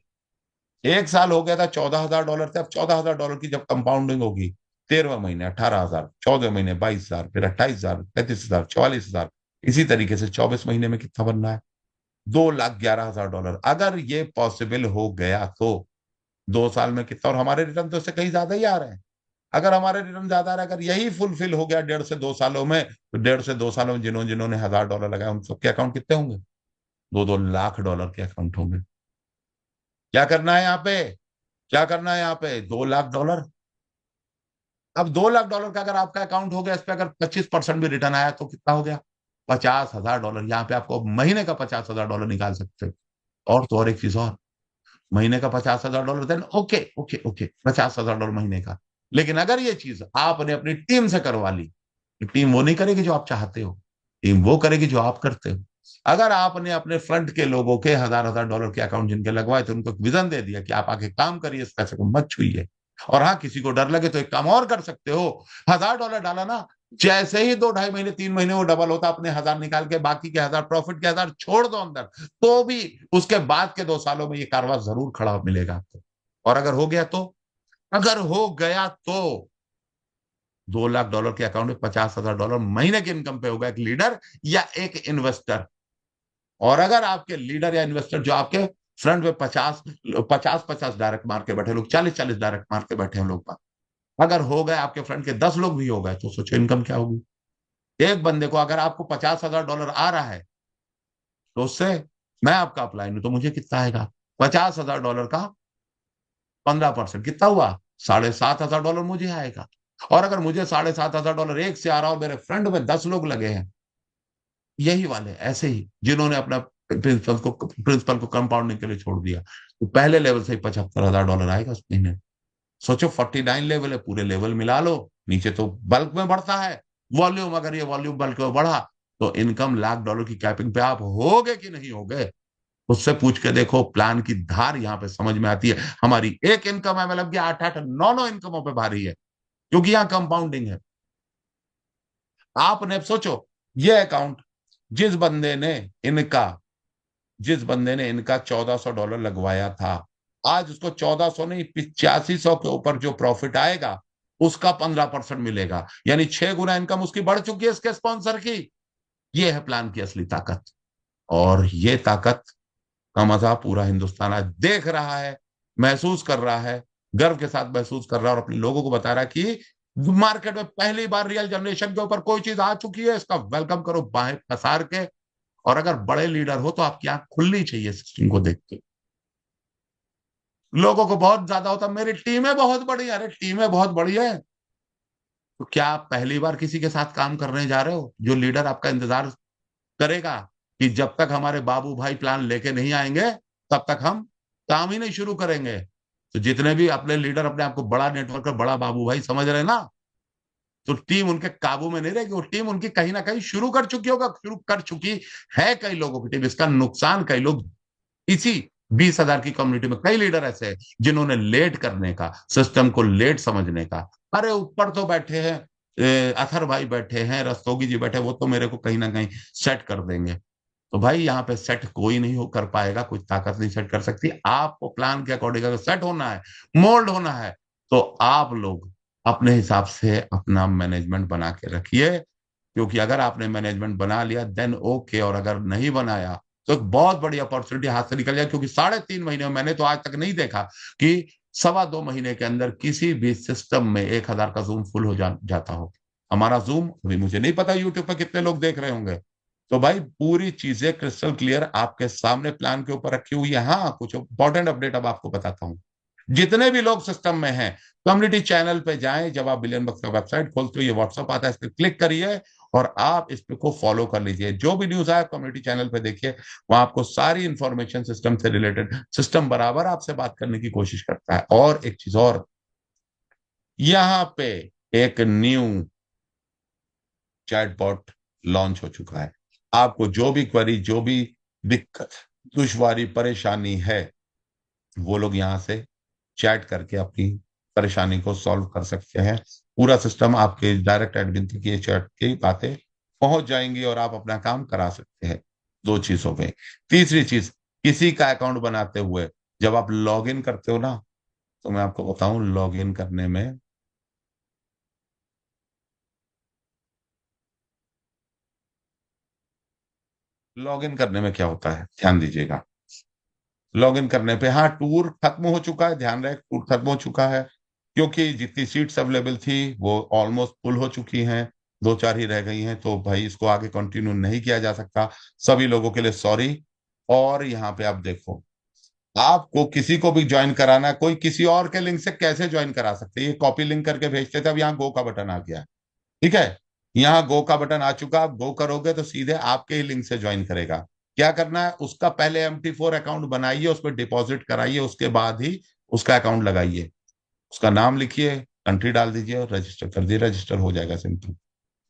A: एक साल हो गया था $14,000 से, अब $14,000 की जब कंपाउंडिंग होगी, 13वें महीने 18,000, 14वें महीने 22,000, फिर 28,000, 33,000, 44,000, इसी तरीके से 24 महीने में कितना बनना है? $2,11,000। अगर ये पॉसिबल हो गया तो 2 साल में कितना? और हमारे रिटर्न तो इससे कहीं ज्यादा ही आ रहे हैं। अगर हमारे रिटर्न ज्यादा आ रहा है, अगर यही फुलफिल हो गया 1.5 से 2 सालों में, तो 1.5 से 2 सालों में जिन्होंने जिन्होंने $1,000 लगाया उन सबके अकाउंट कितने होंगे? 2-2 लाख के अकाउंट होंगे। क्या करना है यहाँ पे? क्या करना है यहाँ पे? $2 लाख। अब $2 लाख का अगर आपका अकाउंट हो गया, इस पे अगर 25% भी रिटर्न आया तो कितना हो गया? $50,000। यहाँ पे आपको महीने का $50,000 निकाल सकते हो। और तो और एक चीज और, महीने का $50,000, देन ओके ओके ओके, $50,000 महीने का। लेकिन अगर ये चीज आपने अपनी टीम से करवा ली, टीम वो नहीं करेगी जो आप चाहते हो, टीम वो करेगी जो आप करते हो। अगर आपने अपने फ्रंट के लोगों के $1,000 के अकाउंट जिनके लगवाए थे, उनको विजन दे दिया कि आप आके काम करिए, इस पैसे को मत छुइए। और हाँ, किसी को डर लगे तो एक काम और कर सकते हो, $1,000 डाला ना, जैसे ही 2 ढाई महीने 3 महीने वो डबल होता, अपने 1,000 निकाल के बाकी के 1,000 प्रॉफिट के 1,000 छोड़ दो अंदर, तो भी उसके बाद के 2 सालों में ये कारवा जरूर खड़ा मिलेगा आपको। और अगर हो गया तो, अगर हो गया तो $2 लाख के अकाउंट में $50,000 महीने की इनकम पे होगा एक लीडर या एक इन्वेस्टर। और अगर आपके लीडर या इन्वेस्टर जो आपके फ्रंट में 50-50 डायरेक्ट मार के बैठे लोग, 40-40 डायरेक्ट मार के बैठे हैं लोग, अगर हो गए आपके फ्रंट के 10 लोग भी हो गए, तो सोचो इनकम क्या होगी? एक बंदे को अगर आपको $50,000 आ रहा है, तो उससे मैं आपका अपलाइन हूं तो मुझे कितना आएगा? $50,000 का 15% कितना हुआ? $7,500 मुझे आएगा। और अगर मुझे $7,500 एक से आ रहा हो, मेरे फ्रेंड में 10 लोग लगे हैं यही वाले ऐसे ही, जिन्होंने अपना प्रिंसिपल को कंपाउंडिंग के लिए छोड़ दिया, तो पहले लेवल से ही $75,000 आएगा उस महीने। सोचो 49 लेवल है, पूरे लेवल मिला लो, नीचे तो बल्क में बढ़ता है वॉल्यूम, अगर ये वॉल्यूम बल्क में बढ़ा तो इनकम $1,00,000 की कैपिंग पे आप होगे कि नहीं होगे? उससे पूछ के देखो, प्लान की धार यहाँ पे समझ में आती है। हमारी एक इनकम एमएलएम की 8-8 9-9 इनकमों पे भारी है, क्योंकि यहाँ कंपाउंडिंग है। आपने सोचो, ये अकाउंट जिस बंदे ने इनका जिस बंदे ने इनका $1,400 लगवाया था, आज उसको 1,400 नहीं, 8500 के ऊपर जो प्रॉफिट आएगा उसका 15% मिलेगा, यानी 6 गुना इनकम उसकी बढ़ चुकी है इसके स्पॉन्सर की। ये है प्लान की असली ताकत। और ये ताकत का मजा पूरा हिंदुस्तान आज देख रहा है, महसूस कर रहा है, गर्व के साथ महसूस कर रहा है, और अपने लोगों को बता रहा है कि मार्केट में पहली बार रियल जनरेशन के ऊपर कोई चीज आ चुकी है, इसका वेलकम करो बाहें पसार के। और अगर बड़े लीडर हो तो आपकी आंख खुलनी चाहिए सिस्टम को देख के। लोगों को बहुत ज्यादा होता, मेरी टीमें बहुत बड़ी है, अरे टीमें बहुत बड़ी है, तो क्या आप पहली बार किसी के साथ काम करने जा रहे हो जो लीडर आपका इंतजार करेगा कि जब तक हमारे बाबू भाई प्लान लेके नहीं आएंगे तब तक हम काम ही नहीं शुरू करेंगे? तो जितने भी अपने लीडर अपने आप को बड़ा नेटवर्क का बड़ा बाबू भाई समझ रहे हैं ना, तो टीम उनके काबू में नहीं रहेगी, वो टीम उनकी कहीं ना कहीं शुरू कर चुकी है कई लोगों की टीम। इसका नुकसान कई लोग, इसी 20,000 की कम्युनिटी में कई लीडर ऐसे हैं जिन्होंने लेट करने का, सिस्टम को लेट समझने का, अरे ऊपर तो बैठे हैं, अथर भाई बैठे हैं, रस्तोगी जी बैठे, वो तो मेरे को कहीं ना कहीं सेट कर देंगे। तो भाई यहाँ पे सेट कोई नहीं हो कर पाएगा, कुछ ताकत नहीं सेट कर सकती। आपको प्लान के अकॉर्डिंग अगर सेट होना है, मोल्ड होना है, तो आप लोग अपने हिसाब से अपना मैनेजमेंट बना के रखिए। क्योंकि अगर आपने मैनेजमेंट बना लिया देन ओके, और अगर नहीं बनाया तो एक बहुत बड़ी अपॉर्चुनिटी हाथ से निकल जाए। क्योंकि 3.5 महीने में मैंने तो आज तक नहीं देखा कि 2.25 महीने के अंदर किसी भी सिस्टम में 1,000 का जूम फुल हो जाता हो। हमारा जूम अभी मुझे नहीं पता यूट्यूब पर कितने लोग देख रहे होंगे। तो भाई पूरी चीजें क्रिस्टल क्लियर आपके सामने प्लान के ऊपर रखी हुई है। हाँ, कुछ इंपॉर्टेंट अपडेट अब आपको बताता हूँ। जितने भी लोग सिस्टम में हैं, कम्युनिटी चैनल पे जाएं, जब आप बिलियन बक्स का वेबसाइट खोलते हो ये व्हाट्सअप आता है, इस पर क्लिक करिए और आप इस पे को फॉलो कर लीजिए। जो भी न्यूज आए कम्युनिटी चैनल पे देखिए, वहां आपको सारी इंफॉर्मेशन सिस्टम से रिलेटेड, सिस्टम बराबर आपसे बात करने की कोशिश करता है। और एक चीज और, यहाँ पे एक न्यू चैटबॉट लॉन्च हो चुका है। आपको जो भी क्वेरी, जो भी दिक्कत, दुश्वारी, परेशानी है, वो लोग यहाँ से चैट करके अपनी परेशानी को सॉल्व कर सकते हैं। पूरा सिस्टम आपके डायरेक्ट एडमिन तक ये चैट की बातें पहुंच जाएंगी और आप अपना काम करा सकते हैं। दो चीज हो गई। तीसरी चीज, किसी का अकाउंट बनाते हुए जब आप लॉग इन करते हो ना, तो मैं आपको बताऊं, लॉग इन करने में क्या होता है, ध्यान दीजिएगा। लॉग इन करने पे, हाँ, टूर खत्म हो चुका है, ध्यान रहे, टूर खत्म हो चुका है, क्योंकि जितनी सीट्स अवेलेबल थी वो ऑलमोस्ट फुल हो चुकी हैं। दो चार ही रह गई हैं, तो भाई इसको आगे कंटिन्यू नहीं किया जा सकता। सभी लोगों के लिए सॉरी। और यहाँ पे आप देखो, आपको किसी को भी ज्वाइन कराना है, कोई किसी और के लिंक से कैसे ज्वाइन करा सकते हैं? ये कॉपी लिंक करके भेजते थे, अब यहाँ गो का बटन आ गया है। ठीक है, यहाँ गो का बटन आ चुका, आप गो करोगे तो सीधे आपके ही लिंक से ज्वाइन करेगा। क्या करना है, उसका पहले MT4 अकाउंट बनाइए, उसमें डिपॉजिट कराइए, उसके बाद ही उसका अकाउंट लगाइए, उसका नाम लिखिए, कंट्री डाल दीजिए और रजिस्टर कर दिए, रजिस्टर हो जाएगा सिंपल।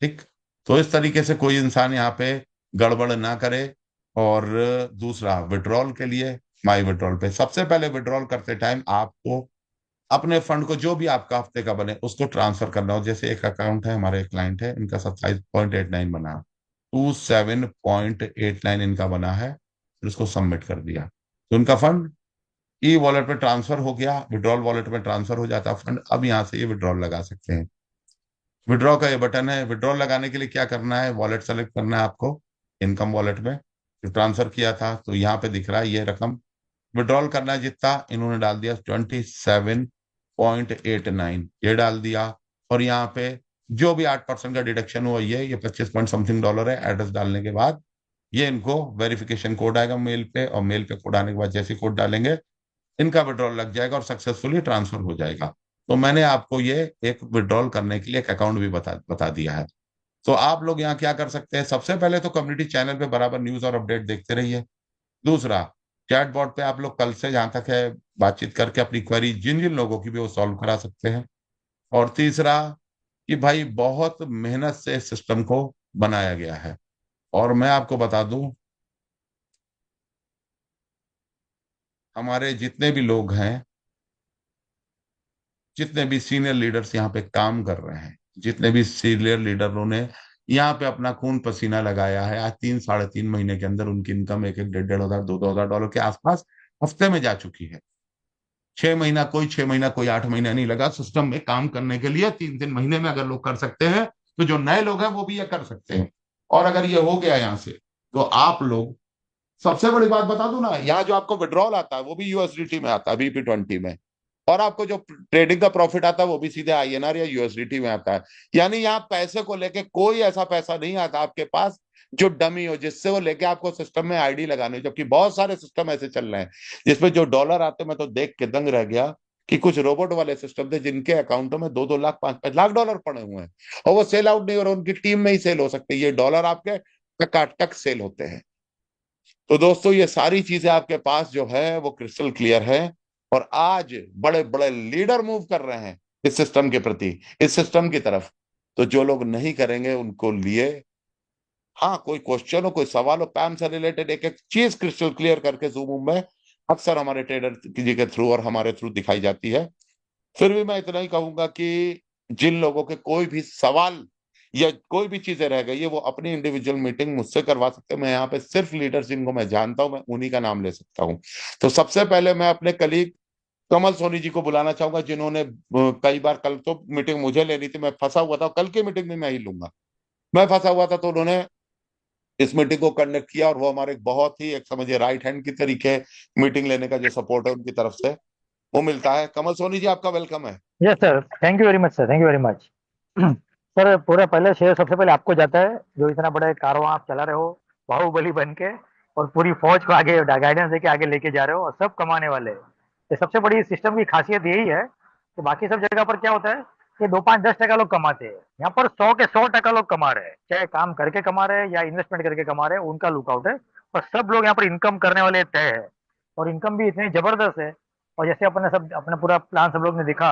A: ठीक। तो इस तरीके से कोई इंसान यहाँ पे गड़बड़ ना करे। और दूसरा, विड्रॉल के लिए माई विड्रॉल पे सबसे पहले विड्रॉल करते टाइम आपको अपने फंड को, जो भी आपका हफ्ते का बने, उसको ट्रांसफर करना हो। जैसे एक अकाउंट है, हमारे एक क्लाइंट है, इनका 27.89 बना, 27.89 इनका बना है, फिर उसको सबमिट कर दिया तो उनका फंड ई वॉलेट पे ट्रांसफर हो गया, विड्रॉल वॉलेट में ट्रांसफर हो जाता फंड। अब यहाँ से ये विड्रॉल लगा सकते हैं। विड्रॉ का ये बटन है, विड्रॉल लगाने के लिए क्या करना है, वॉलेट सेलेक्ट करना है आपको, इनकम वॉलेट में जो ट्रांसफर किया था, तो यहाँ पे दिख रहा है ये रकम विड्रॉल करना है जितना, इन्होंने डाल दिया 27.89, ये डाल दिया। और यहाँ पे जो भी 8% का डिडक्शन हुआ, ये 25 पॉइंट समथिंग डॉलर है। एड्रेस डालने के बाद ये इनको वेरिफिकेशन कोड आएगा मेल पे, और मेल पे कोड आने के बाद जैसे कोड डालेंगे इनका विड्रॉल लग जाएगा और सक्सेसफुली ट्रांसफर हो जाएगा। तो मैंने आपको ये एक विड्रॉल करने के लिए एक अकाउंट भी बता बता दिया है। तो आप लोग यहाँ क्या कर सकते हैं, सबसे पहले तो कम्युनिटी चैनल पे बराबर न्यूज और अपडेट देखते रहिए। दूसरा, चैट बॉट पे आप लोग कल से जहां तक है बातचीत करके अपनी क्वेरी जिन जिन लोगों की भी वो सॉल्व करा सकते हैं। और तीसरा कि भाई बहुत मेहनत से इस सिस्टम को बनाया गया है। और मैं आपको बता दूं, हमारे जितने भी लोग हैं, जितने भी सीनियर लीडर्स यहाँ पे काम कर रहे हैं, जितने भी सीनियर लीडरों ने यहाँ पे अपना खून पसीना लगाया है, आज 3 साढ़े 3 महीने के अंदर उनकी इनकम एक एक 1,500 2,000 डॉलर के आसपास हफ्ते में जा चुकी है। 6 महीना कोई, 6 महीना कोई, 8 महीना नहीं लगा सिस्टम में काम करने के लिए। 3 3 महीने में अगर लोग कर सकते हैं तो जो नए लोग हैं वो भी ये कर सकते हैं। और अगर ये हो गया यहाँ से, तो आप लोग, सबसे बड़ी बात बता दूं ना, यहाँ जो आपको विड्रॉल आता है वो भी यूएसडीटी में आता है, BP20 में। और आपको जो ट्रेडिंग का प्रॉफिट आता है वो भी सीधे INR या यूएसडीटी में आता है। यानी यहाँ पैसे को लेके कोई ऐसा पैसा नहीं आता आपके पास जो डमी हो, जिससे वो लेके आपको सिस्टम में आईडी लगानी हो। जबकि बहुत सारे सिस्टम ऐसे चल रहे हैं जिसमें जो डॉलर आते, मैं तो देख के दंग रह गया कि कुछ रोबोट वाले सिस्टम थे जिनके अकाउंटों में 2 2 लाख 5 5 लाख डॉलर पड़े हुए हैं, और वो सेल आउट नहीं हो रहे, उनकी टीम में ही सेल हो सकते हैं। ये डॉलर आपके टकाटक सेल होते हैं। तो दोस्तों, ये सारी चीजें आपके पास जो है वो क्रिस्टल क्लियर है। और आज बड़े बड़े लीडर मूव कर रहे हैं इस सिस्टम के प्रति, इस सिस्टम की तरफ। तो जो लोग नहीं करेंगे उनको लिए, हाँ, कोई क्वेश्चन हो, कोई सवाल हो पैम से रिलेटेड, एक एक चीज क्रिस्टल क्लियर करके जूम में अक्सर हमारे ट्रेडर जी के थ्रू और हमारे थ्रू दिखाई जाती है। फिर भी मैं इतना ही कहूंगा कि जिन लोगों के कोई भी सवाल या कोई भी चीजें रह गई है, वो अपनी इंडिविजुअल मीटिंग मुझसे करवा सकते हैं। मैं यहाँ पे सिर्फ लीडर जिनको मैं जानता हूं, मैं उन्हीं का नाम ले सकता हूँ। तो सबसे पहले मैं अपने कलीग कमल सोनी जी को बुलाना चाहूंगा, जिन्होंने कई बार, कल तो मीटिंग मुझे लेनी थी, मैं फंसा हुआ था, कल की मीटिंग भी मैं ही लूंगा। मैं फंसा हुआ था तो उन्होंने इस मीटिंग को कंडक्ट किया, और वो हमारे एक बहुत ही, एक समझिए, राइट हैंड की तरीके मीटिंग लेने का जो सपोर्ट है उनकी तरफ से वो मिलता है। कमल सोनी जी, आपका वेलकम है।
B: Yes sir, thank you very much sir, thank you very much. Sir, पूरा पहले शेयर सबसे पहले आपको जाता है, जो इतना बड़ा कारवां आप चला रहे हो बाहुबली बन के, और पूरी फौज को आगे गाइडेंस देके आगे लेके जा रहे हो, और सब कमाने वाले हैं। ये सबसे बड़ी सिस्टम की खासियत यही है कि बाकी सब जगह पर क्या होता है कि 2 5 10% लोग कमाते हैं, यहाँ पर 100 के 100% लोग कमा रहे हैं, चाहे काम करके कमा रहे हैं या इन्वेस्टमेंट करके कमा रहे हैं, उनका लुकआउट है। और सब लोग यहाँ पर इनकम करने वाले तय है, और इनकम भी इतनी जबरदस्त है। और जैसे अपने सब अपना पूरा प्लान सब लोग ने देखा,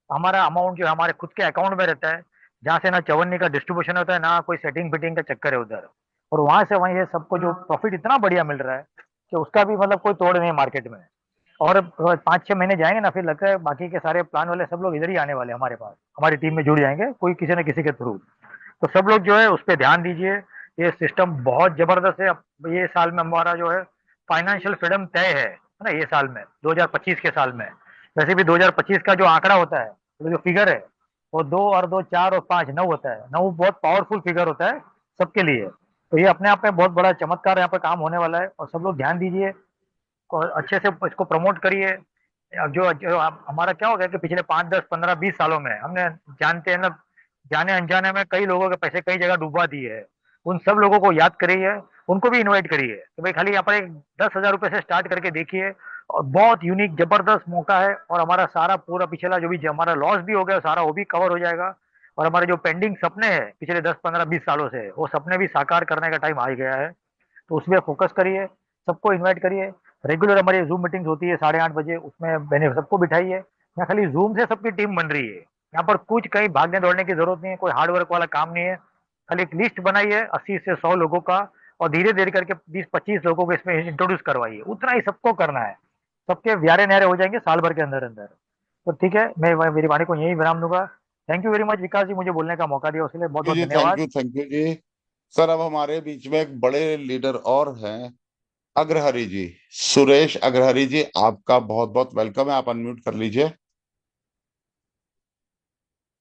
B: हमारा अमाउंट जो है हमारे खुद के अकाउंट में रहता है, जहाँ से ना चवन्नी का डिस्ट्रीब्यूशन होता है, ना कोई सेटिंग फिटिंग का चक्कर है उधर। और वहां से वहीं ये सबको जो प्रॉफिट इतना बढ़िया मिल रहा है कि उसका भी मतलब कोई तोड़ नहीं है मार्केट में। और 5 6 महीने जाएंगे ना, फिर लगता है बाकी के सारे प्लान वाले सब लोग इधर ही आने वाले हैं हमारे पास, हमारी टीम में जुड़ जाएंगे कोई किसी न किसी के थ्रू। तो सब लोग जो है उस पर ध्यान दीजिए। ये सिस्टम बहुत जबरदस्त है। अब ये साल में हमारा जो है फाइनेंशियल फ्रीडम तय है ना, ये साल में 2025 के साल में। वैसे भी 2025 का जो आंकड़ा होता है, वो जो फिगर है, वो 2 और 2 4 और 5 9 होता है। 9 बहुत पावरफुल फिगर होता है सबके लिए। तो ये अपने आप में बहुत बड़ा चमत्कार यहाँ पर काम होने वाला है, और सब लोग ध्यान दीजिए और अच्छे से इसको प्रमोट करिए। अब जो हमारा क्या हो गया कि पिछले 5 10 15 20 सालों में हमने, जानते हैं ना, जाने अनजाने में कई लोगों के पैसे कई जगह डुबा दिए हैं। उन सब लोगों को याद करिए, उनको भी इनवाइट करिए कि भाई खाली यहाँ पर एक 10,000 रुपये से स्टार्ट करके देखिए। और बहुत यूनिक जबरदस्त मौका है, और हमारा सारा पूरा पिछला जो भी हमारा लॉस भी हो गया सारा वो भी कवर हो जाएगा। और हमारे जो पेंडिंग सपने हैं पिछले 10 15 20 सालों से, वो सपने भी साकार करने का टाइम आ ही गया है। तो उसमें फोकस करिए, सबको इनवाइट करिए। रेगुलर हमारी जूम मीटिंग्स होती है 8:30 बजे, उसमें मैंने सबको बिठाइए। यहाँ खाली जूम से सबकी टीम बन रही है, यहाँ पर कुछ कहीं भागने दौड़ने की जरूरत नहीं है, कोई हार्ड वर्क वाला काम नहीं है। खाली एक लिस्ट बनाइए 80 से 100 लोगों का, और धीरे धीरे करके 20 25 लोगों को इसमें इंट्रोड्यूस करवाइए। उतना ही सबको करना है, सबके व्यारे न्यारे हो जाएंगे साल भर के अंदर अंदर। तो ठीक है, मैं मेरी वाणी को यही विराम दूंगा। Thank you very much Vikas ji, मुझे बोलने का मौका दिया उसके लिए बहुत बहुत
A: जी, थैंक
B: धन्यवाद।
A: यू, थैंक यू जी। सर, अब हमारे बीच में एक बड़े लीडर और हैं, अग्रहरि जी, सुरेश अग्रहरि जी, आपका बहुत बहुत वेलकम है। आप अनम्यूट कर लीजिए।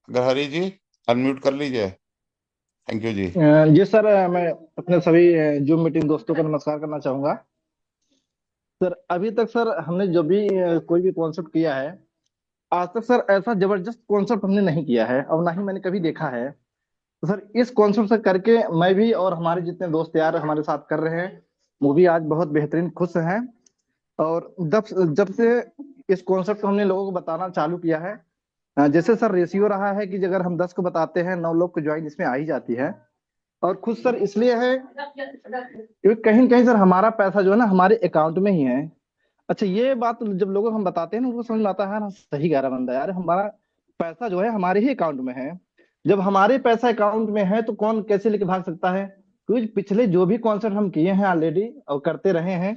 A: अग्रहरि जी, अनम्यूट कर लीजिए। थैंक यू जी।
C: जी सर, मैं अपने सभी जूम मीटिंग दोस्तों को नमस्कार करना चाहूंगा। सर, अभी तक सर हमने जो भी कोई भी कॉन्सेप्ट किया है, आज तक सर ऐसा जबरदस्त कॉन्सेप्ट हमने नहीं किया है और ना ही मैंने कभी देखा है। तो सर इस कॉन्सेप्ट से करके मैं भी और हमारे जितने दोस्त यार हमारे साथ कर रहे हैं वो भी आज बहुत बेहतरीन खुश हैं। और जब जब से इस कॉन्सेप्ट को हमने लोगों को बताना चालू किया है, जैसे सर रेशियो रहा है कि अगर हम 10 को बताते हैं 9 लोग को ज्वाइन इसमें आ ही जाती है। और खुश सर इसलिए है क्योंकि कहीं न कहीं सर हमारा पैसा जो है ना हमारे अकाउंट में ही है। अच्छा ये बात जब लोगों को हम बताते हैं ना उनको समझ में आता है ना, सही कह रहा बंदा यार, हमारा पैसा जो है हमारे ही अकाउंट में है। जब हमारे पैसा अकाउंट में है तो कौन कैसे लेके भाग सकता है। क्योंकि पिछले जो भी कॉन्सर्ट हम किए हैं ऑलरेडी और करते रहे हैं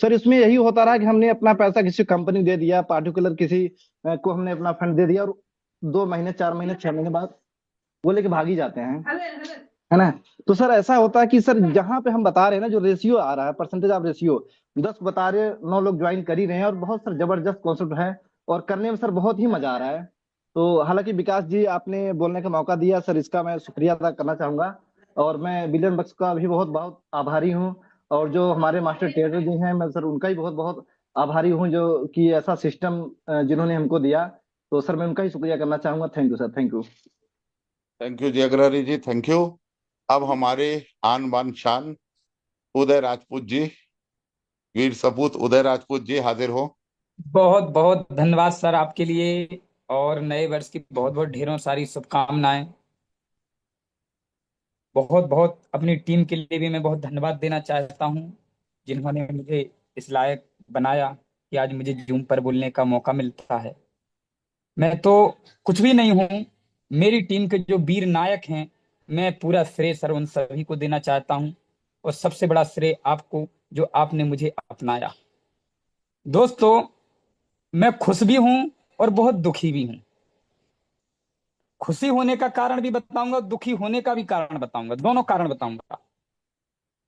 C: सर, इसमें यही होता रहा कि हमने अपना पैसा किसी कंपनी को दे दिया, पार्टिकुलर किसी को हमने अपना फंड दे दिया और 2 महीने 4 महीने 6 महीने बाद वो लेके भाग ही जाते हैं, है ना। तो सर ऐसा होता है कि सर जहां पे हम बता रहे हैं ना जो रेशियो आ रहा है, परसेंटेज ऑफ रेशियो 10 बता रहे हैं, 9 लोग ज्वाइन कर ही रहे हैं और बहुत सर जबरदस्त कॉन्सेप्ट है और करने में सर बहुत ही मजा आ रहा है। तो हालांकि विकास जी आपने बोलने का मौका दिया सर, इसका मैं शुक्रिया अदा करना चाहूंगा। और मैं बिलियन बक्स का भी बहुत बहुत आभारी हूँ। और जो हमारे मास्टर ट्रेडर जी हैं मैं सर उनका भी बहुत बहुत आभारी हूँ जो कि ऐसा सिस्टम जिन्होंने हमको दिया। तो सर मैं उनका ही शुक्रिया करना चाहूंगा। Thank you sir, thank you.
A: Thank you जी अग्रहरि जी, थैंक यू। अब हमारे आन बान शान उदय राजपूत जी, वीर सपूत उदय राजपूत जी हाजिर हो।
D: बहुत बहुत धन्यवाद सर आपके लिए। और नए वर्ष की बहुत बहुत ढेरों सारी शुभकामनाएं। बहुत बहुत अपनी टीम के लिए भी मैं बहुत धन्यवाद देना चाहता हूं, जिन्होंने मुझे इस लायक बनाया कि आज मुझे जूम पर बोलने का मौका मिलता है। मैं तो कुछ भी नहीं हूं, मेरी टीम के जो वीर नायक हैं, मैं पूरा श्रेय सर उन सभी को देना चाहता हूं। और सबसे बड़ा श्रेय आपको, जो आपने मुझे अपनाया। दोस्तों, मैं खुश भी हूं और बहुत दुखी भी हूं। खुशी होने का कारण भी बताऊंगा, दुखी होने का भी कारण बताऊंगा, दोनों कारण बताऊंगा।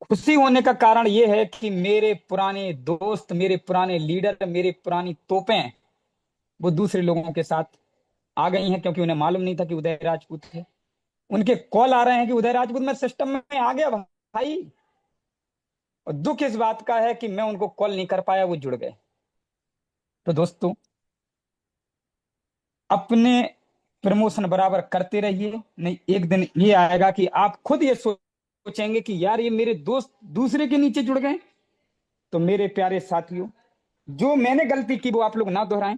D: खुशी होने का कारण यह है कि मेरे पुराने दोस्त, मेरे पुराने लीडर, मेरे पुरानी तोपें वो दूसरे लोगों के साथ आ गई हैं, क्योंकि उन्हें मालूम नहीं था कि उदय राजपूत थे। उनके कॉल आ रहे हैं कि उदय राजपूत मैं सिस्टम में आ गया भाई। और दुख इस बात का है कि मैं उनको कॉल नहीं कर पाया, वो जुड़ गए। तो दोस्तों, अपने प्रमोशन बराबर करते रहिए। नहीं, एक दिन ये आएगा कि आप खुद ये सोचेंगे कि यार ये मेरे दोस्त दूसरे के नीचे जुड़ गए। तो मेरे प्यारे साथियों, जो मैंने गलती की वो आप लोग ना दोहराएं,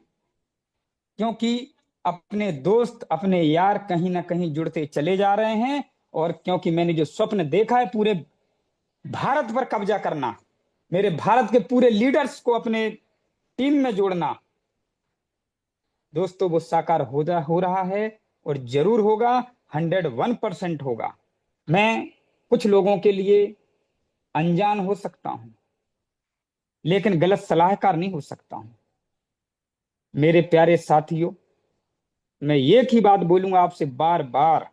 D: क्योंकि अपने दोस्त, अपने यार कहीं ना कहीं जुड़ते चले जा रहे हैं। और क्योंकि मैंने जो स्वप्न देखा है पूरे भारत पर कब्जा करना, मेरे भारत के पूरे लीडर्स को अपने टीम में जोड़ना, दोस्तों वो साकार हो रहा है और जरूर होगा। 101% होगा। मैं कुछ लोगों के लिए अनजान हो सकता हूं, लेकिन गलत सलाहकार नहीं हो सकता हूं। मेरे प्यारे साथियों, मैं एक ही बात बोलूंगा आपसे बार बार,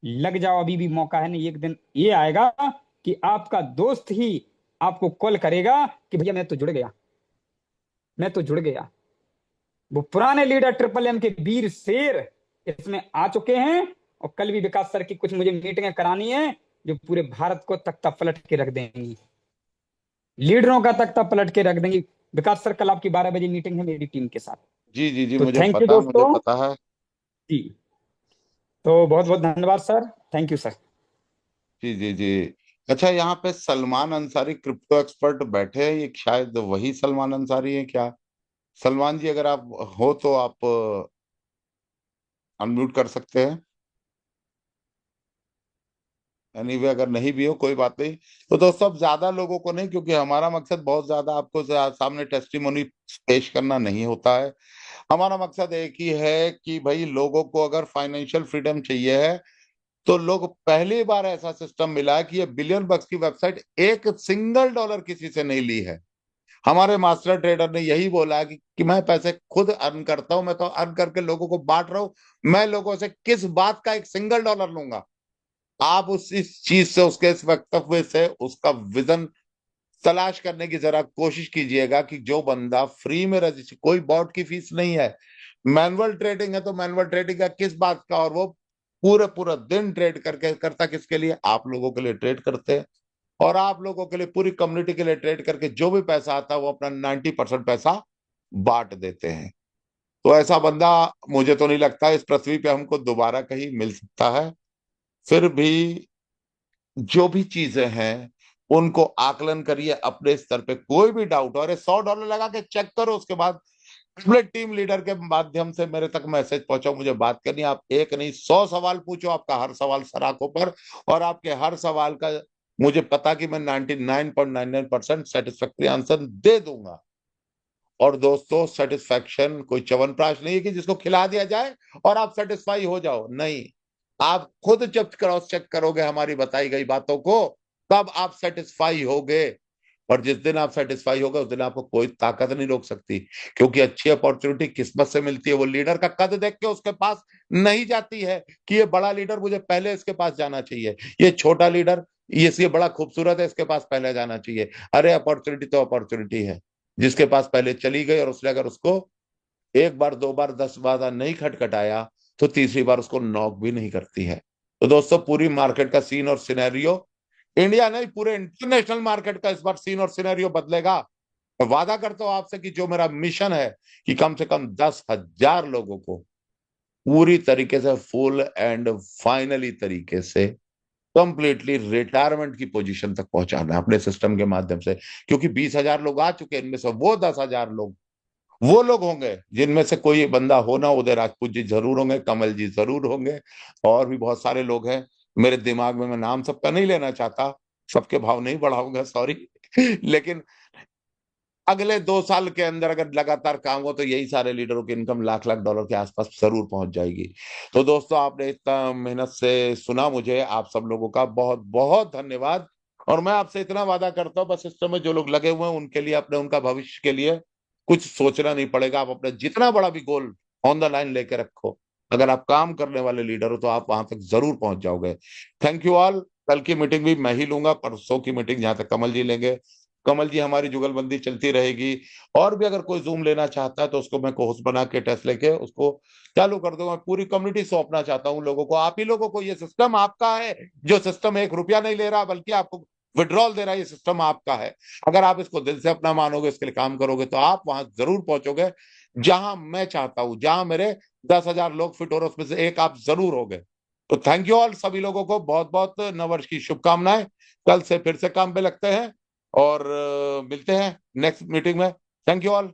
D: लग जाओ, अभी भी मौका है। नहीं, एक दिन ये आएगा कि आपका दोस्त ही आपको कॉल करेगा कि भैया मैं तो जुड़ गया, मैं तो जुड़ गया। वो पुराने लीडर ट्रिपल एम के वीर शेर इसमें आ चुके हैं। और कल भी विकास सर की कुछ मुझे मीटिंगें करानी है, जो पूरे भारत को तख्ता पलट के रख देंगी, लीडरों का तख्ता पलट के रख देंगी। विकास सर, कल आपकी 12 बजे मीटिंग है मेरी टीम के साथ।
A: जी जी जी,
D: तो
A: मुझे
D: थैंक यू
A: पता, मुझे
D: दोस्तों।
A: पता है।
D: जी, तो बहुत बहुत धन्यवाद सर, थैंक यू सर।
A: जी जी जी। अच्छा, यहाँ पे सलमान अंसारी क्रिप्टो एक्सपर्ट बैठे हैं, ये शायद वही सलमान अंसारी है क्या? सलमान जी, अगर आप हो तो आप अनम्यूट कर सकते हैं। एनीवे, अगर नहीं भी हो कोई बात नहीं। तो दोस्तों, अब ज्यादा लोगों को नहीं, क्योंकि हमारा मकसद बहुत ज्यादा आपको सामने टेस्टिमोनी पेश करना नहीं होता है। हमारा मकसद एक ही है कि भाई लोगों को अगर फाइनेंशियल फ्रीडम चाहिए है, तो लोग पहली बार ऐसा सिस्टम मिला है कि ये बिलियन बक्स की वेबसाइट एक सिंगल डॉलर किसी से नहीं ली है। हमारे मास्टर ट्रेडर ने यही बोला कि मैं पैसे खुद अर्न करता हूं, मैं तो अर्न करके लोगों को बांट रहा हूं, मैं लोगों से किस बात का एक सिंगल डॉलर लूंगा। आप उस इस चीज से, उसके इस वक्तव्य से उसका विजन तलाश करने की जरा कोशिश कीजिएगा कि जो बंदा फ्री में रजिस्टर, कोई बॉट की फीस नहीं है, मैनुअल ट्रेडिंग है, तो मैनुअल ट्रेडिंग का किस बात का, और वो पूरे पूरा दिन ट्रेड करके करता किसके लिए? आप लोगों के लिए ट्रेड करते हैं। और आप लोगों के लिए, पूरी कम्युनिटी के लिए ट्रेड करके जो भी पैसा आता है वो अपना 90% पैसा बांट देते हैं। तो ऐसा बंदा मुझे तो नहीं लगता इस पृथ्वी पे हमको दोबारा कहीं मिल सकता है। फिर भी जो भी चीजें हैं उनको आकलन करिए अपने स्तर पे, कोई भी डाउट हो, अरे $100 लगा के चेक करो, उसके बाद अपने टीम लीडर के माध्यम से मेरे तक मैसेज पहुंचाओ, मुझे बात करनी है। आप एक नहीं 100 सवाल पूछो, आपका हर सवाल सर आंखों पर, और आपके हर सवाल का मुझे पता कि मैं 99.99% सेटिस्फैक्ट्री आंसर दे दूंगा। और दोस्तों, सेटिस्फैक्शन कोई च्यवनप्राश नहीं है कि जिसको खिला दिया जाए और आप सेटिस्फाई हो जाओ, नहीं। आप खुद जब क्रॉस चेक करोगे हमारी बताई गई बातों को, तब आप सेटिस्फाई होगे। और जिस दिन आप सेटिस्फाई होगे उस दिन आपको कोई ताकत नहीं रोक सकती, क्योंकि अच्छी अपॉर्चुनिटी किस्मत से मिलती है। वो लीडर का कद देख के उसके पास नहीं जाती है कि ये बड़ा लीडर, मुझे पहले इसके पास जाना चाहिए, ये छोटा लीडर ये बड़ा खूबसूरत है, इसके पास पहले जाना चाहिए। अरे अपॉर्चुनिटी तो अपॉर्चुनिटी है, जिसके पास पहले चली गई और उसने अगर उसको एक बार, दो बार, 10 बार नहीं खटखटाया, तो तीसरी बार उसको नॉक भी नहीं करती है। तो दोस्तों, पूरी मार्केट का सीन और सिनेरियो, इंडिया नहीं पूरे इंटरनेशनल मार्केट का इस बार सीन और सिनेरियो बदलेगा। मैं वादा करता हूं आपसे कि जो मेरा मिशन है कि कम से कम 10,000 लोगों को पूरी तरीके से, फुल एंड फाइनली तरीके से, कंप्लीटली रिटायरमेंट की पोजीशन तक पहुंचाना है अपने सिस्टम के माध्यम से। क्योंकि 20,000 लोग आ चुके हैं, इनमें से वो 10,000 लोग वो लोग होंगे जिनमें से कोई बंदा हो ना, उदय राजपूत जी जरूर होंगे, कमल जी जरूर होंगे, और भी बहुत सारे लोग हैं मेरे दिमाग में। मैं नाम सबका नहीं लेना चाहता, सबके भाव नहीं बढ़ाऊंगा, सॉरी। लेकिन अगले 2 साल के अंदर अगर लगातार काम हो तो यही सारे लीडरों की इनकम लाख लाख डॉलर के आसपास जरूर पहुंच जाएगी। तो दोस्तों, आपने इतना मेहनत से सुना, मुझे आप सब लोगों का बहुत बहुत धन्यवाद। और मैं आपसे इतना वादा करता हूँ, बस इस समय जो लोग लगे हुए हैं उनके लिए, अपने उनका भविष्य के लिए कुछ सोचना नहीं पड़ेगा। आप अपना जितना बड़ा भी गोल ऑन द लाइन लेके रखो, अगर आप काम करने वाले लीडर हो तो आप वहां तक जरूर पहुंच जाओगे। Thank you all. कल की मीटिंग भी मैं ही लूंगा, परसों की मीटिंग जहां तक कमल जी लेंगे। कमल जी, हमारी जुगलबंदी चलती रहेगी। और भी अगर कोई जूम लेना चाहता है तो उसको मैं कोर्स बना के टेस्ट लेके उसको चालू कर दूंगा। पूरी कम्युनिटी सौंपना चाहता हूँ लोगों को, आप ही लोगों को। ये सिस्टम आपका है, जो सिस्टम 1 रुपया नहीं ले रहा बल्कि आपको विड्रॉल दे रहा है, ये सिस्टम आपका है। अगर आप इसको दिल से अपना मानोगे, इसके लिए काम करोगे, तो आप वहां जरूर पहुंचोगे जहां मैं चाहता हूं, जहां मेरे 10,000 लोग फिट हो रहे, उसमें से एक आप जरूर होगे। तो थैंक यू ऑल, सभी लोगों को बहुत बहुत नववर्ष की शुभकामनाएं। कल से फिर से काम पे लगते हैं और मिलते हैं नेक्स्ट मीटिंग में। Thank you all.